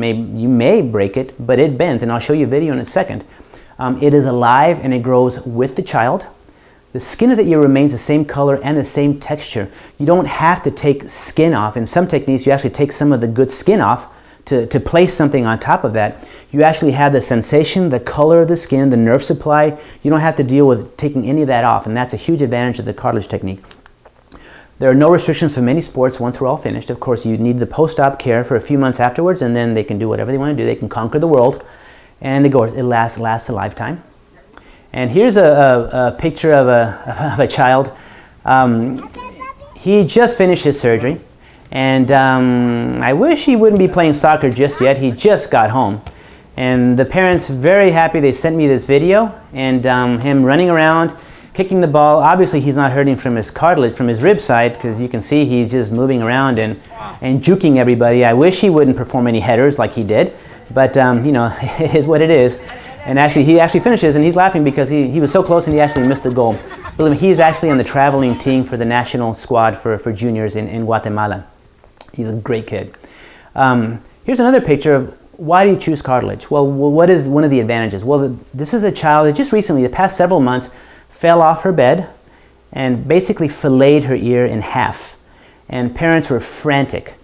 may break it, but it bends, and I'll show you a video in a second. It is alive and it grows with the child. The skin of the ear remains the same color and the same texture. You don't have to take skin off. In some techniques, you actually take some of the good skin off to place something on top of that. You actually have the sensation, the color of the skin, the nerve supply. You don't have to deal with taking any of that off, and that's a huge advantage of the cartilage technique. There are no restrictions for many sports once we're all finished. Of course, you need the post-op care for a few months afterwards, and then they can do whatever they want to do. They can conquer the world, and it lasts a lifetime. And here's a picture of a child. He just finished his surgery, and I wish he wouldn't be playing soccer just yet. He just got home. And the parents, very happy, they sent me this video, and him running around, kicking the ball. Obviously, he's not hurting from his cartilage, from his rib side, because you can see he's just moving around and juking everybody. I wish he wouldn't perform any headers like he did, but you know, it is what it is. And actually, he actually finishes, and he's laughing because he was so close and he actually missed the goal. Believe me, he's actually on the traveling team for the national squad for juniors in Guatemala. He's a great kid. Here's another picture of why do you choose cartilage? Well, what is one of the advantages? Well, this is a child that just recently, the past several months, fell off her bed and basically filleted her ear in half. And parents were frantic.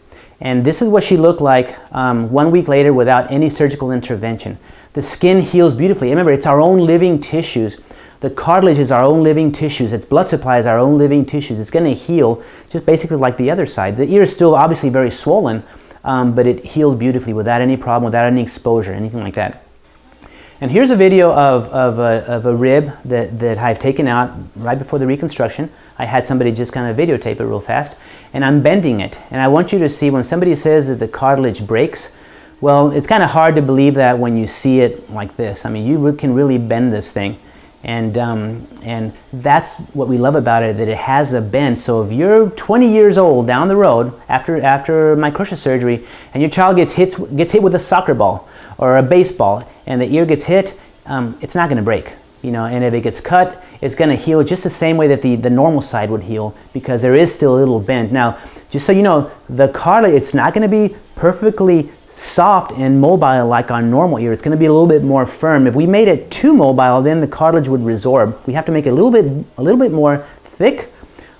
And this is what she looked like 1 week later without any surgical intervention. The skin heals beautifully. Remember, it's our own living tissues. The cartilage is our own living tissues. Its blood supply is our own living tissues. It's going to heal just basically like the other side. The ear is still obviously very swollen, but it healed beautifully without any problem, without any exposure, anything like that. And here's a video of a rib that I've taken out right before the reconstruction. I had somebody just kind of videotape it real fast, and I'm bending it. And I want you to see when somebody says that the cartilage breaks, well, it's kind of hard to believe that when you see it like this. I mean, you can really bend this thing. And that's what we love about it, that it has a bend. So if you're 20 years old down the road after microtia surgery and your child gets hit with a soccer ball or a baseball and the ear gets hit, it's not going to break. You know, and if it gets cut, it's going to heal just the same way that the normal side would heal, because there is still a little bend. Now, just so you know, the cartilage, it's not going to be perfectly soft and mobile like our normal ear. It's going to be a little bit more firm. If we made it too mobile, then the cartilage would resorb. We have to make it a little bit more thick,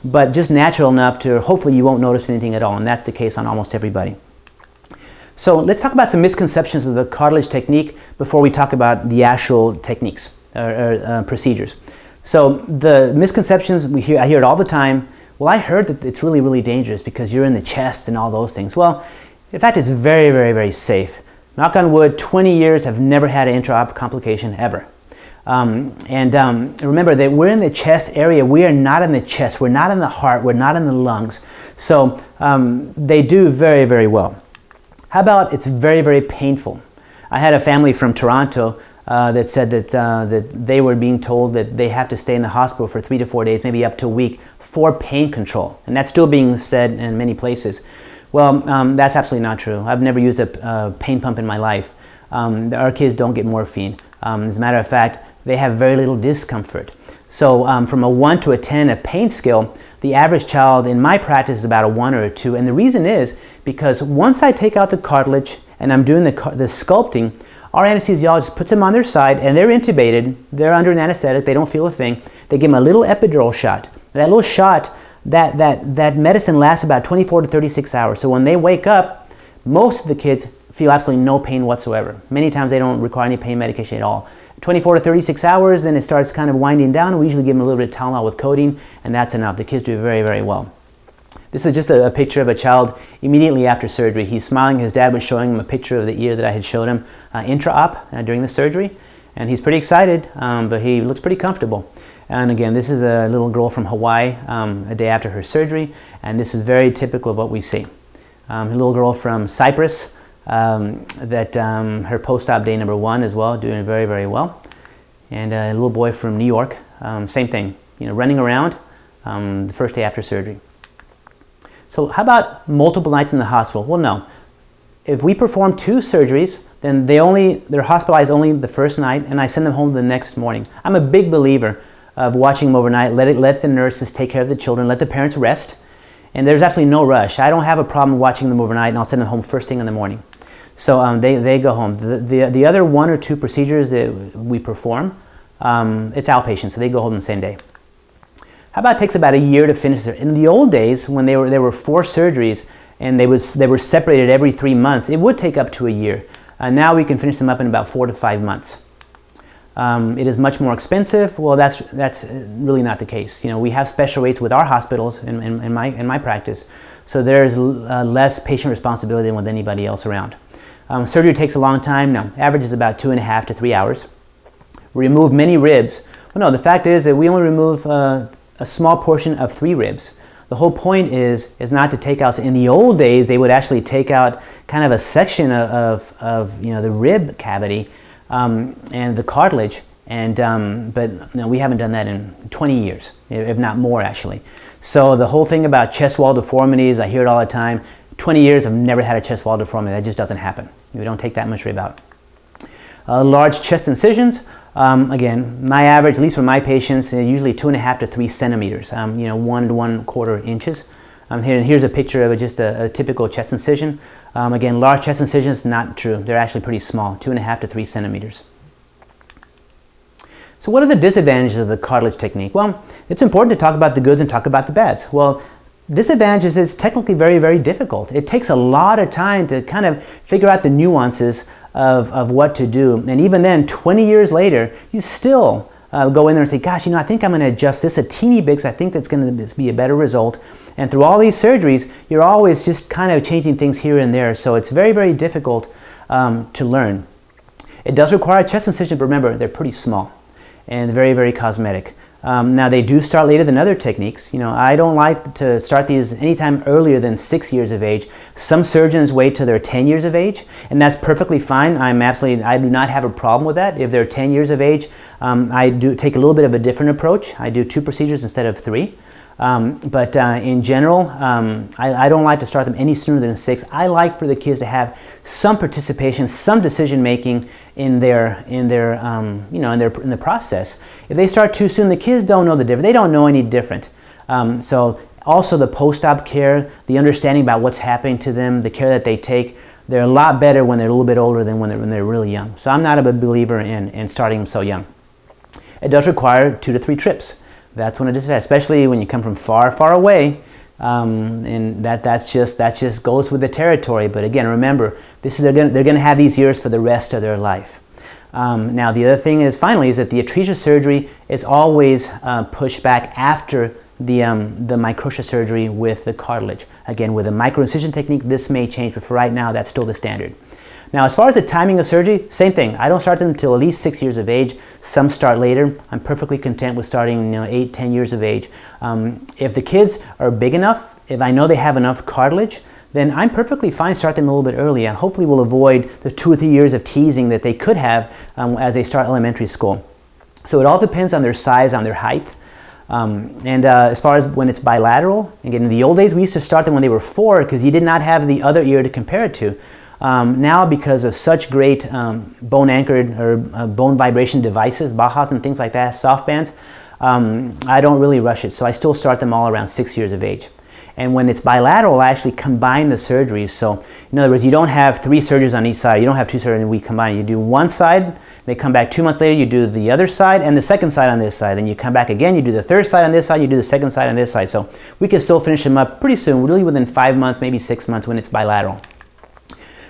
but just natural enough to hopefully you won't notice anything at all, and that's the case on almost everybody. So let's talk about some misconceptions of the cartilage technique before we talk about the actual techniques or procedures. So the misconceptions I hear it all the time. Well, I heard that it's really, really dangerous because you're in the chest and all those things. Well, in fact, it's very, very, very safe. Knock on wood, 20 years, I've never had an intra-op complication ever. Remember that we're in the chest area. We are not in the chest. We're not in the heart. We're not in the lungs. So they do very, very well. How about it's very, very painful? I had a family from Toronto that said that they were being told that they have to stay in the hospital for 3 to 4 days, maybe up to a week, for pain control. And that's still being said in many places. Well, that's absolutely not true. I've never used a pain pump in my life. Our kids don't get morphine. As a matter of fact, they have very little discomfort. So from a 1 to a 10 of pain scale, the average child in my practice is about a 1 or a 2. And the reason is because once I take out the cartilage and I'm doing the sculpting, our anesthesiologist puts them on their side and they're intubated. They're under an anesthetic. They don't feel a thing. They give them a little epidural shot. That little shot, that medicine lasts about 24 to 36 hours. So when they wake up, most of the kids feel absolutely no pain whatsoever. Many times they don't require any pain medication at all. 24 to 36 hours, then it starts kind of winding down. We usually give them a little bit of Tylenol with codeine, and that's enough. The kids do very, very well. This is just a picture of a child immediately after surgery. He's smiling. His dad was showing him a picture of the ear that I had showed him intra-op during the surgery, and he's pretty excited, but he looks pretty comfortable. And again, this is a little girl from Hawaii a day after her surgery, and this is very typical of what we see. A little girl from Cyprus, her post-op day number 1 as well, doing very, very well. And a little boy from New York, same thing, running around the first day after surgery. So how about multiple nights in the hospital? Well, no. If we perform 2 surgeries, then they're hospitalized only the first night, and I send them home the next morning. I'm a big believer of watching them overnight. Let the nurses take care of the children, let the parents rest, and there's absolutely no rush. I don't have a problem watching them overnight, and I'll send them home first thing in the morning. So they go home. The other 1 or 2 procedures that we perform, it's outpatient, so they go home the same day. How about it takes about a year to finish it? In the old days, when there were 4 surgeries and they were separated every 3 months, it would take up to a year. Now we can finish them up in about 4 to 5 months. It is much more expensive. Well, that's really not the case. We have special rates with our hospitals in my practice, so there's less patient responsibility than with anybody else around. Surgery takes a long time. No, average is about 2.5 to 3 hours. We remove many ribs. Well, no, the fact is that we only remove a small portion of 3 ribs. The whole point is not to take out. In the old days, they would actually take out kind of a section of the rib cavity and the cartilage, but no, we haven't done that in 20 years, if not more actually. So the whole thing about chest wall deformities, I hear it all the time. 20 years, I've never had a chest wall deformity. That just doesn't happen. We don't take that much rib out. Large chest incisions. Again, my average, at least for my patients, usually 2.5 to 3 centimeters, 1 to 1/4 inches. Here's a picture of just a typical chest incision. Again, large chest incisions, not true. They're actually pretty small, 2.5 to 3 centimeters. So what are the disadvantages of the cartilage technique? Well, it's important to talk about the goods and talk about the bads. Well, disadvantages is technically very, very difficult. It takes a lot of time to kind of figure out the nuances of what to do. And even then, 20 years later, you still go in there and say, gosh, I think I'm going to adjust this a teeny bit because I think that's going to be a better result. And through all these surgeries, you're always just kind of changing things here and there. So it's very, very difficult to learn. It does require a chest incision, but remember, they're pretty small and very, very cosmetic. Now they do start later than other techniques. I don't like to start these anytime earlier than 6 years of age. Some surgeons wait till they're 10 years of age, and that's perfectly fine. I do not have a problem with that. If they're 10 years of age, I do take a little bit of a different approach. I do 2 procedures instead of 3. But in general, I don't like to start them any sooner than 6. I like for the kids to have some participation, some decision making in the process. If they start too soon, the kids don't know the difference. They don't know any different. So also the post-op care, the understanding about what's happening to them, the care that they take, they're a lot better when they're a little bit older than when they're really young. So I'm not a believer in starting them so young. It does require 2 to 3 trips. That's when it is, especially when you come from far, far away, and that just goes with the territory. But again, remember, they're going to have these years for the rest of their life. Now, the other thing is, finally, is that the atresia surgery is always pushed back after the microtia surgery with the cartilage. Again, with a microincision technique, this may change, but for right now, that's still the standard. Now, as far as the timing of surgery, same thing. I don't start them until at least 6 years of age. Some start later. I'm perfectly content with starting 8, 10 years of age. If the kids are big enough, if I know they have enough cartilage, then I'm perfectly fine to start them a little bit earlier. Hopefully we'll avoid the 2 or 3 years of teasing that they could have as they start elementary school. So it all depends on their size, on their height. As far as when it's bilateral, again, in the old days we used to start them when they were 4 because you did not have the other ear to compare it to. Now, because of such great bone-anchored or bone vibration devices, Bajas and things like that, soft bands, I don't really rush it. So I still start them all around 6 years of age. And when it's bilateral, I actually combine the surgeries. So in other words, you don't have 3 surgeries on each side. You don't have 2 surgeries and we combine. You do one side, they come back 2 months later, you do the other side and the second side on this side. Then you come back again, you do the third side on this side, you do the second side on this side. So we can still finish them up pretty soon, really within 5 months, maybe 6 months when it's bilateral.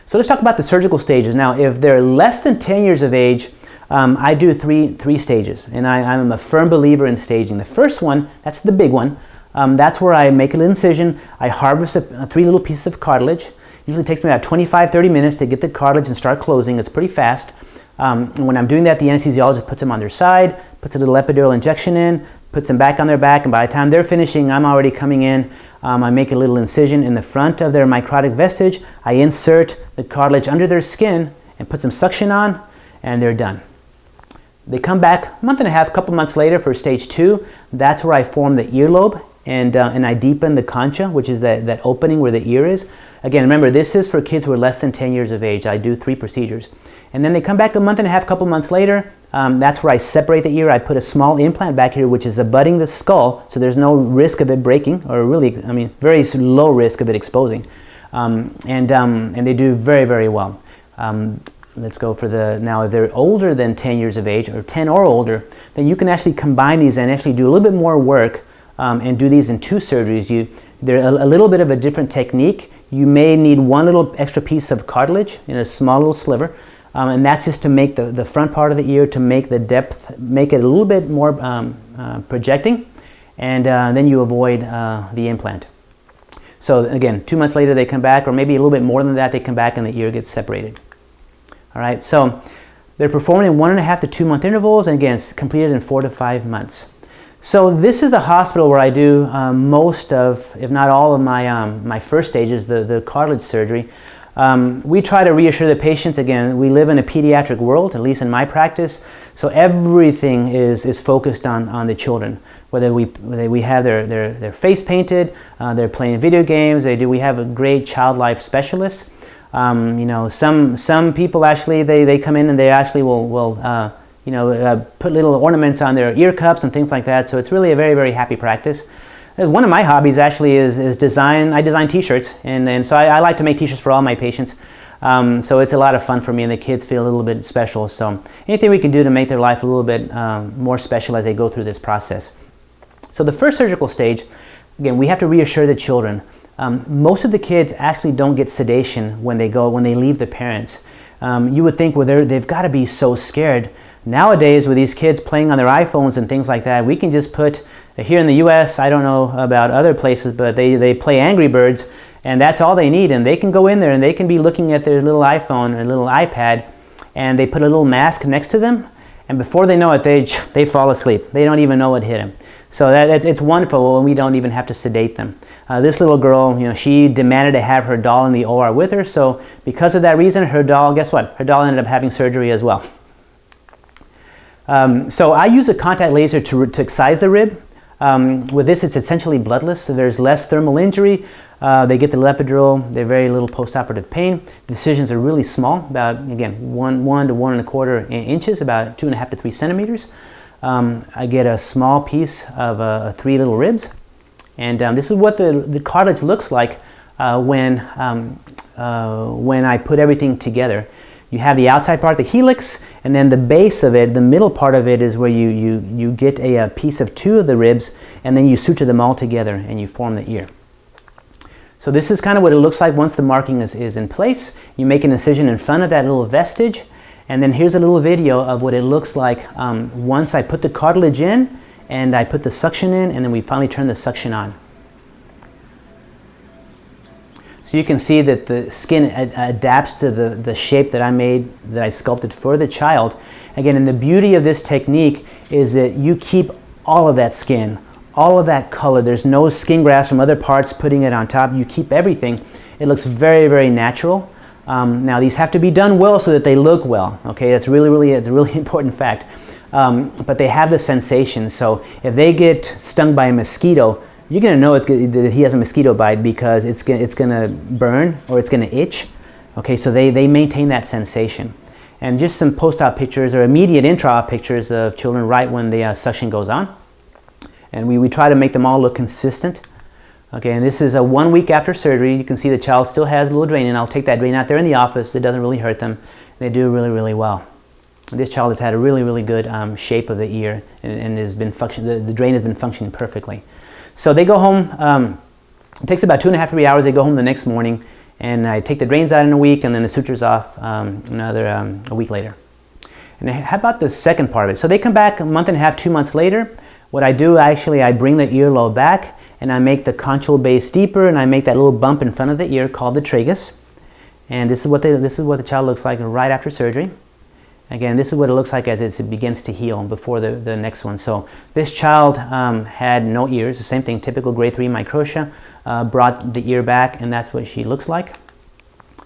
So let's talk about the surgical stages. Now, if they're less than 10 years of age, I do three stages, and I'm a firm believer in staging. The first one, that's the big one, that's where I make a little incision. I harvest 3 little pieces of cartilage. Usually takes me about 25-30 minutes to get the cartilage and start closing. It's pretty fast. When I'm doing that, the anesthesiologist puts them on their side, puts a little epidural injection in, puts them back on their back, and by the time they're finishing, I'm already coming in. I make a little incision in the front of their microtic vestige. I insert the cartilage under their skin and put some suction on, and they're done. They come back a month and a half, a couple months later for stage 2. That's where I form the earlobe, and I deepen the concha, which is that opening where the ear is. Again, remember, this is for kids who are less than 10 years of age. I do 3 procedures. And then they come back a month and a half, couple months later. That's where I separate the ear. I put a small implant back here, which is abutting the skull, so there's no risk of it breaking, or really, I mean, very low risk of it exposing. And they do very, very well. Let's go for now, if they're older than 10 years of age, or 10 or older, then you can actually combine these and actually do a little bit more work and do these in 2 surgeries. They're a little bit of a different technique. You may need 1 little extra piece of cartilage in a small little sliver, and that's just to make the front part of the ear, to make the depth, make it a little bit more projecting, and then you avoid the implant. So again, 2 months later they come back, or maybe a little bit more than that, they come back and the ear gets separated. All right, so they're performed in 1.5 to 2 month intervals, and again, it's completed in 4 to 5 months. So this is the hospital where I do most of, if not all of my first stages, the cartilage surgery. We try to reassure the patients. Again, we live in a pediatric world, at least in my practice, so everything is focused on the children. Whether we have their face painted, they're playing video games, we have a great child life specialist. You know, some people actually, they come in and they actually will put little ornaments on their ear cups and things like that. So it's really a very, very happy practice. One of my hobbies actually is design. I design t-shirts, and so I like to make t-shirts for all my patients. So it's a lot of fun for me, and the kids feel a little bit special. So anything we can do to make their life a little bit more special as they go through this process. So the first surgical stage, again, we have to reassure the children. Most of the kids actually don't get sedation when they leave the parents. You would think, well, they've got to be so scared. Nowadays, with these kids playing on their iPhones and things like that, we can just put, here in the US, I don't know about other places, but they play Angry Birds, and that's all they need, and they can go in there and they can be looking at their little iPhone or little iPad, and they put a little mask next to them, and before they know it, they fall asleep. They don't even know what hit them. So it's wonderful when we don't even have to sedate them. This little girl, she demanded to have her doll in the OR with her, so because of that reason, her doll, guess what? Her doll ended up having surgery as well. So I use a contact laser to excise the rib. With this, it's essentially bloodless, so there's less thermal injury. They get the epidural, they're very little postoperative pain. The incisions are really small, about, again, 1 to 1 1/4 inches, about 2.5 to 3 centimeters. I get a small piece of 3 little ribs, and this is what the cartilage looks like when I put everything together. You have the outside part, the helix, and then the base of it, the middle part of it, is where you get a piece of 2 of the ribs, and then you suture them all together and you form the ear. So this is kind of what it looks like once the marking is in place. You make an incision in front of that little vestige, and then here's a little video of what it looks like once I put the cartilage in and I put the suction in, and then we finally turn the suction on. So you can see that the skin adapts to the shape that I made, that I sculpted for the child. Again, and the beauty of this technique is that you keep all of that skin, all of that color. There's no skin grafts from other parts putting it on top. You keep everything. It looks very, very natural. Now these have to be done well so that they look well. Okay, it's a really important fact. But they have the sensation. So if they get stung by a mosquito, you're going to know that he has a mosquito bite, because it's going to burn or it's going to itch. Okay, so they maintain that sensation. And just some post-op pictures or immediate intra-op pictures of children right when the suction goes on. And we try to make them all look consistent. Okay, and this is 1 week after surgery. You can see the child still has a little drain, and I'll take that drain out there in the office. It doesn't really hurt them. They do really, really well. This child has had a really, really good shape of the ear, and has been the drain has been functioning perfectly. So they go home. It takes about 2.5 to 3 hours. They go home the next morning, and I take the drains out in a week, and then the sutures off a week later. And how about the second part of it? So they come back a month and a half, 2 months later. What I do, actually, I bring the earlobe back and I make the conchoidal base deeper, and I make that little bump in front of the ear called the tragus. And this is what the child looks like right after surgery. Again, this is what it looks like as it begins to heal before the next one. So this child had no ears, the same thing, typical grade 3 microtia, brought the ear back, and that's what she looks like.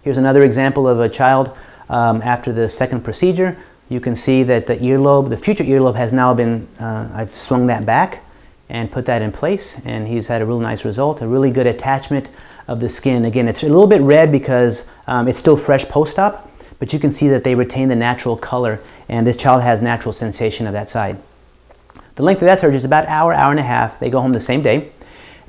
Here's another example of a child after the second procedure. You can see that the earlobe, the future earlobe, has now been, I've swung that back and put that in place, and he's had a really nice result, a really good attachment of the skin. Again, it's a little bit red because it's still fresh post-op, but you can see that they retain the natural color, and this child has natural sensation of that side. The length of that surgery is about an hour, hour and a half. They go home the same day.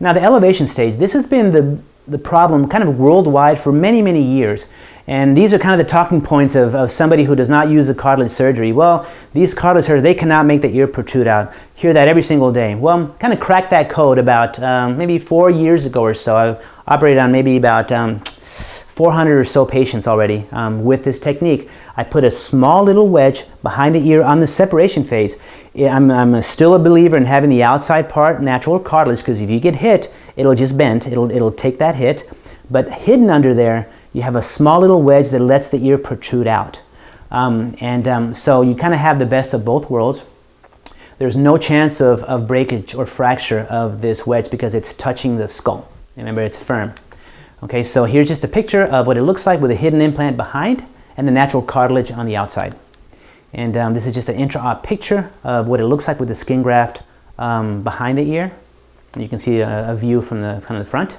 Now the elevation stage, this has been the problem kind of worldwide for many, many years. And these are kind of the talking points of somebody who does not use the cartilage surgery. Well, these cartilage surgeries, they cannot make the ear protrude out. Hear that every single day. Well, kind of cracked that code about maybe 4 years ago or so. I've operated on maybe about 400 or so patients already with this technique. I put a small little wedge behind the ear on the separation phase. I'm still a believer in having the outside part natural cartilage, because if you get hit, it'll just bend. It'll take that hit. But hidden under there, you have a small little wedge that lets the ear protrude out. So you kind of have the best of both worlds. There's no chance of breakage or fracture of this wedge because it's touching the skull. Remember, it's firm. Okay, so here's just a picture of what it looks like with a hidden implant behind and the natural cartilage on the outside. And this is just an intra-op picture of what it looks like with the skin graft behind the ear. You can see a view from the kind of the front.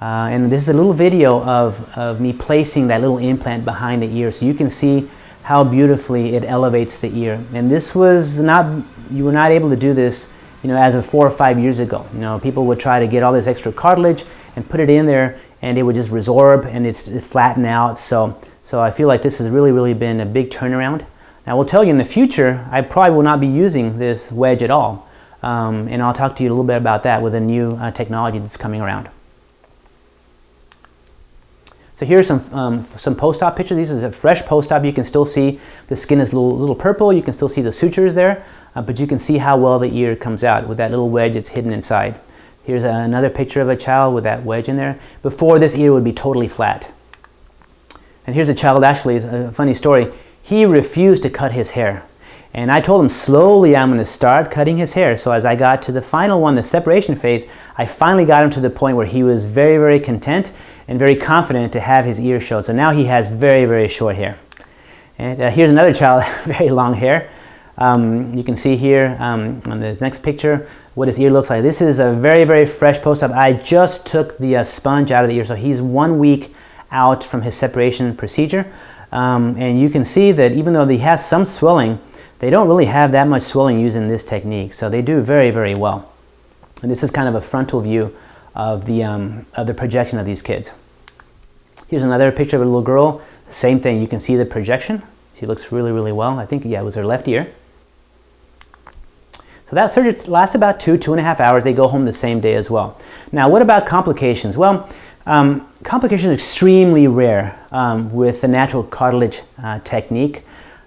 And this is a little video of me placing that little implant behind the ear, so you can see how beautifully it elevates the ear. And this was not, you were not able to do this, you know, as of 4 or 5 years ago. You know, people would try to get all this extra cartilage and put it in there, and it would just resorb and it flatten out. So I feel like this has really been a big turnaround. Now, I will tell you, in the future, I probably will not be using this wedge at all. And I'll talk to you a little bit about that with a new technology that's coming around. So here's some post-op pictures. This is a fresh post-op. You can still see the skin is a little purple. You can still see the sutures there, but you can see how well the ear comes out with that little wedge that's hidden inside. Here's another picture of a child with that wedge in there. Before, this ear would be totally flat. And here's a child, actually, it's a funny story. He refused to cut his hair. And I told him, slowly I'm going to start cutting his hair. So as I got to the final one, the separation phase, I finally got him to the point where he was very content and very confident to have his ear showed. So now he has very short hair. And here's another child, very long hair. You can see here on the next picture what his ear looks like. This is a very fresh post-op. I just took the sponge out of the ear, so he's 1 week out from his separation procedure. And you can see that even though he has some swelling, they don't really have that much swelling using this technique. So they do very well. And this is kind of a frontal view of the projection of these kids. Here's another picture of a little girl. Same thing. You can see the projection. She looks really well. I think, yeah, it was her left ear. So that surgery lasts about 2.5 hours. They go home the same day as well. Now, what about complications? Well, complications are extremely rare with the natural cartilage technique.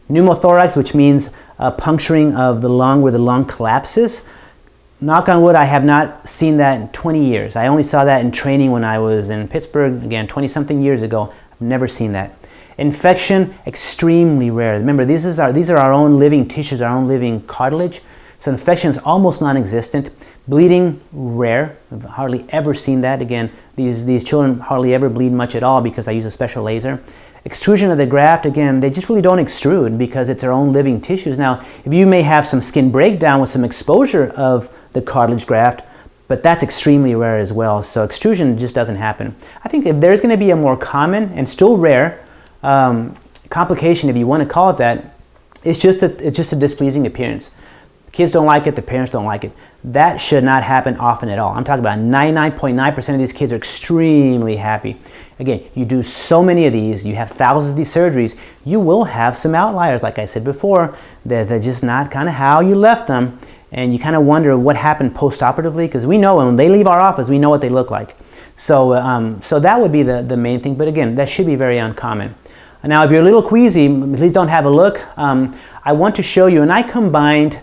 Pneumothorax, which means puncturing of the lung where the lung collapses. Knock on wood, I have not seen that in 20 years. I only saw that in training when I was in Pittsburgh, again, 20-something years ago. I've never seen that. Infection, extremely rare. Remember, these are our own living tissues, our own living cartilage. So infection is almost non-existent. Bleeding, rare. I've hardly ever seen that. Again, these children hardly ever bleed much at all because I use a special laser. Extrusion of the graft, again, they just really don't extrude because it's our own living tissues. Now, if you may have some skin breakdown with some exposure of the cartilage graft, but that's extremely rare as well. So extrusion just doesn't happen. I think if there's going to be a more common and still rare complication, if you want to call it that, it's just a displeasing appearance. The kids don't like it, the parents don't like it. That should not happen often at all. I'm talking about 99.9% of these kids are extremely happy. Again, you do so many of these, you have thousands of these surgeries, you will have some outliers, like I said before, that they're just not kind of how you left them, and you kind of wonder what happened post-operatively, because we know when they leave our office, we know what they look like. So that would be the main thing, but again, that should be very uncommon. Now, if you're a little queasy, please don't have a look. I want to show you, and I combined,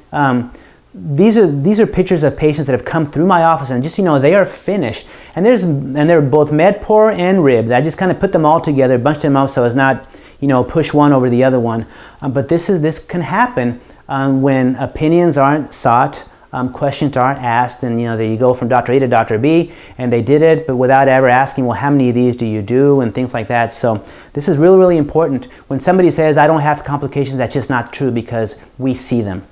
these are pictures of patients that have come through my office, and just so you know, they are finished. And they're both med-poor and rib. I just kind of put them all together, bunched them up so as not, you know, push one over the other one. But this can happen when opinions aren't sought, questions aren't asked, and you know, you go from Dr. A to Dr. B, and they did it, but without ever asking, well, how many of these do you do, and things like that. So this is really, really important. When somebody says, I don't have complications, that's just not true, because we see them.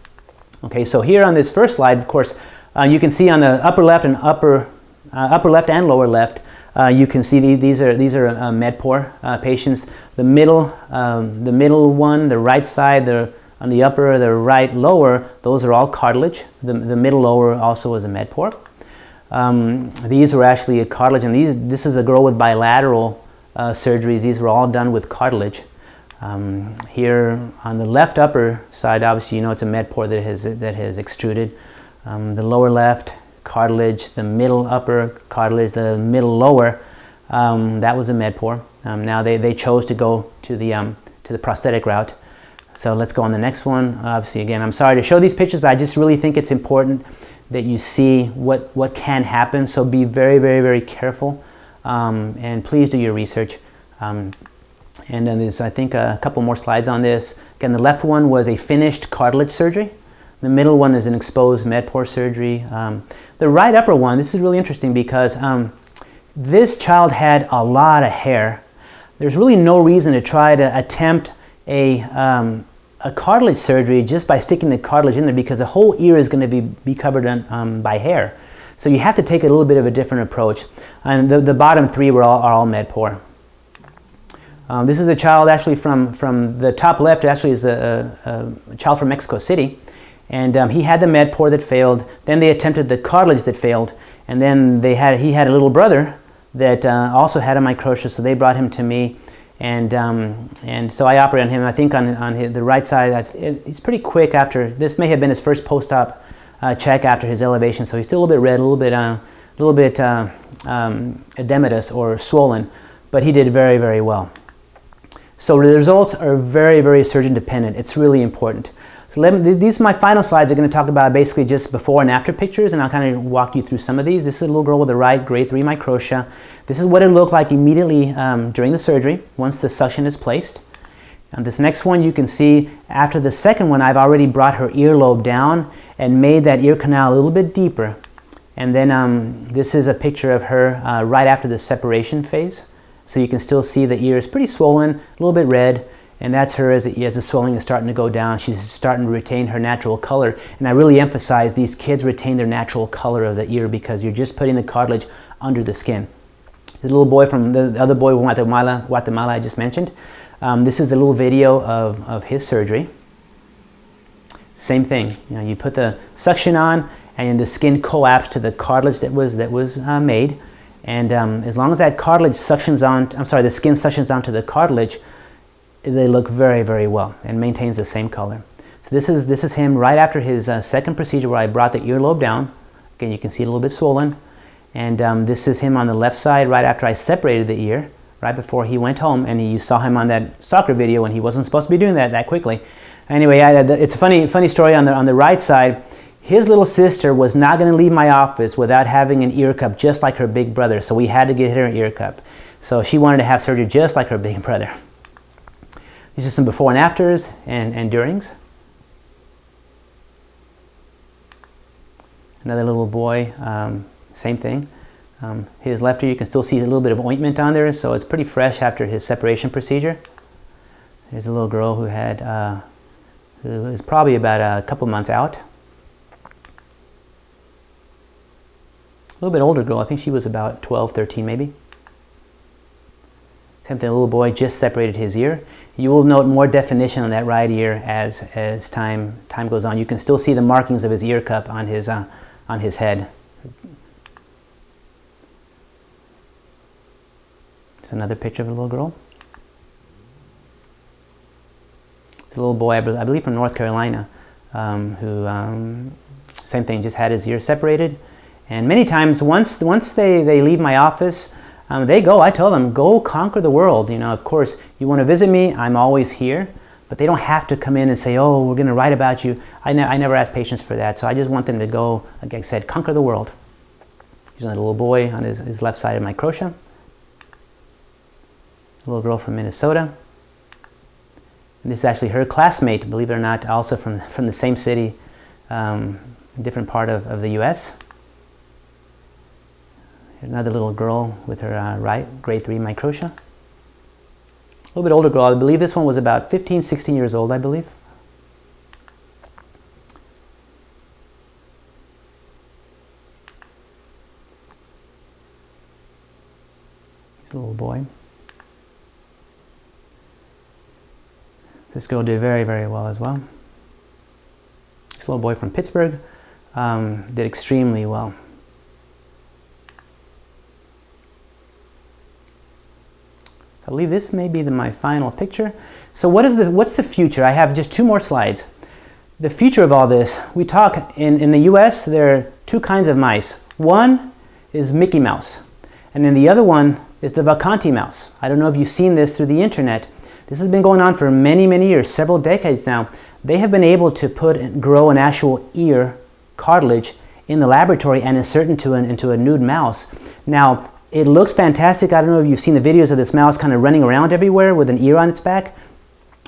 Okay, so here on this first slide, of course, you can see on the upper left and upper left and lower left, you can see these are med-poor patients. The middle one, the right side, on the upper, the right lower, those are all cartilage. The middle lower also is a med-poor. These were actually a cartilage, and this is a girl with bilateral surgeries. These were all done with cartilage. Here on the left upper side, obviously, you know, it's a med-poor that has extruded. The lower left, cartilage. The middle upper, cartilage. The middle lower, that was a med-poor. Now they chose to go to the prosthetic route. So let's go on the next one. Obviously, again, I'm sorry to show these pictures, but I just really think it's important that you see what can happen. So be very, very, very careful, and please do your research. And then there's, I think, a couple more slides on this. Again, the left one was a finished cartilage surgery. The middle one is an exposed med-poor surgery. The right upper one, this is really interesting because this child had a lot of hair. There's really no reason to try to attempt a cartilage surgery just by sticking the cartilage in there, because the whole ear is going to be covered by hair. So you have to take a little bit of a different approach. And the bottom three are all med-poor. This is a child actually from the top left, actually is a child from Mexico City. And he had the med-poor that failed. Then they attempted the cartilage that failed. And then he had a little brother that also had a microtia, so they brought him to me. And so I operated on him. I think on the right side, he's pretty quick after. This may have been his first post-op check after his elevation, so he's still a little bit red, a little bit edematous or swollen, but he did very, very well. So the results are very, very surgeon dependent. It's really important. So these my final slides are going to talk about basically just before and after pictures, and I'll kind of walk you through some of these. This is a little girl with a right grade 3 microtia. This is what it looked like immediately during the surgery once the suction is placed. And this next one you can see after the second one, I've already brought her earlobe down and made that ear canal a little bit deeper. And then this is a picture of her right after the separation phase. So you can still see the ear is pretty swollen, a little bit red, and that's her as the swelling is starting to go down. She's starting to retain her natural color. And I really emphasize these kids retain their natural color of the ear because you're just putting the cartilage under the skin. This little boy from the other boy from Guatemala I just mentioned. This is a little video of his surgery. Same thing. You know, you put the suction on, and the skin coapts to the cartilage that was made. And as long as that cartilage suctions on, the skin suctions onto the cartilage, they look very, very well and maintains the same color. So this is him right after his second procedure where I brought the earlobe down. Again, you can see it a little bit swollen. And this is him on the left side right after I separated the ear, right before he went home. And you saw him on that soccer video, and he wasn't supposed to be doing that quickly. Anyway, it's a funny story on the right side. His little sister was not going to leave my office without having an ear cup just like her big brother, so we had to get her an ear cup. So she wanted to have surgery just like her big brother. These are some before and afters and durings. Another little boy, same thing. His left ear, you can still see a little bit of ointment on there, so it's pretty fresh after his separation procedure. There's a little girl who was probably about a couple months out. A little bit older girl, I think she was about 12, 13 maybe. Same thing, the little boy just separated his ear. You will note more definition on that right ear as time goes on. You can still see the markings of his ear cup on his head. It's another picture of a little girl. It's a little boy, I believe from North Carolina, who, same thing, just had his ear separated. And many times, once they leave my office, They go, I tell them, go conquer the world. You know, of course, you want to visit me, I'm always here, but they don't have to come in and say, oh, we're going to write about you. I never ask patients for that, so I just want them to go, like I said, conquer the world. Here's a little boy on his left side of microtia. A little girl from Minnesota. And this is actually her classmate, believe it or not, also from the same city, a different part of the US. Another little girl with her right grade 3 microtia. A little bit older girl. I believe this one was about 15, 16 years old, I believe. He's a little boy. This girl did very, very well as well. This little boy from Pittsburgh did extremely well. So I believe this may be my final picture. So what's the future? I have just 2 more slides. The future of all this, we talk in the US, there are 2 kinds of mice. One is Mickey Mouse, and then the other one is the Vacanti mouse. I don't know if you've seen this through the internet. This has been going on for many, many years, several decades now. They have been able to grow an actual ear cartilage in the laboratory and insert into a nude mouse. Now, it looks fantastic. I don't know if you've seen the videos of this mouse kind of running around everywhere with an ear on its back.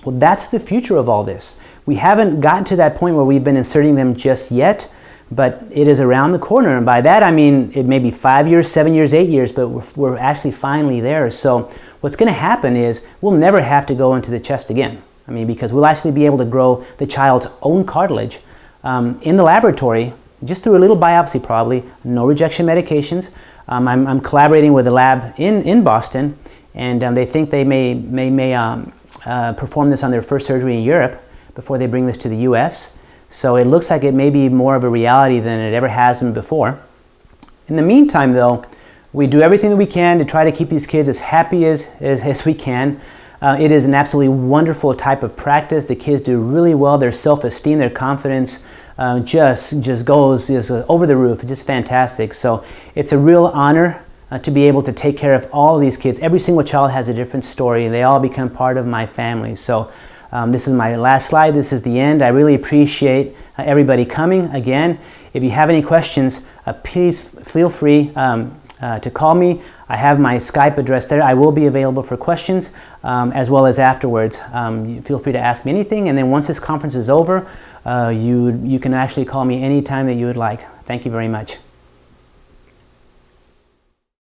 Well, that's the future of all this. We haven't gotten to that point where we've been inserting them just yet, but it is around the corner. And by that, I mean, it may be 5 years, 7 years, 8 years, but we're actually finally there. So what's going to happen is we'll never have to go into the chest again. I mean, because we'll actually be able to grow the child's own cartilage in the laboratory, just through a little biopsy probably, no rejection medications. I'm collaborating with a lab in Boston, and they think they may perform this on their first surgery in Europe before they bring this to the US. So it looks like it may be more of a reality than it ever has been before. In the meantime, though, we do everything that we can to try to keep these kids as happy as we can. It is an absolutely wonderful type of practice. The kids do really well. Their self-esteem, their confidence just goes over the roof. It's just fantastic. So it's a real honor to be able to take care of all of these kids. Every single child has a different story. They all become part of my family. So this is my last slide. This is the end. I really appreciate everybody coming. Again, if you have any questions, please feel free to call me. I have my Skype address there. I will be available for questions as well as afterwards. Feel free to ask me anything, and then once this conference is over, you can actually call me anytime that you would like. Thank you very much.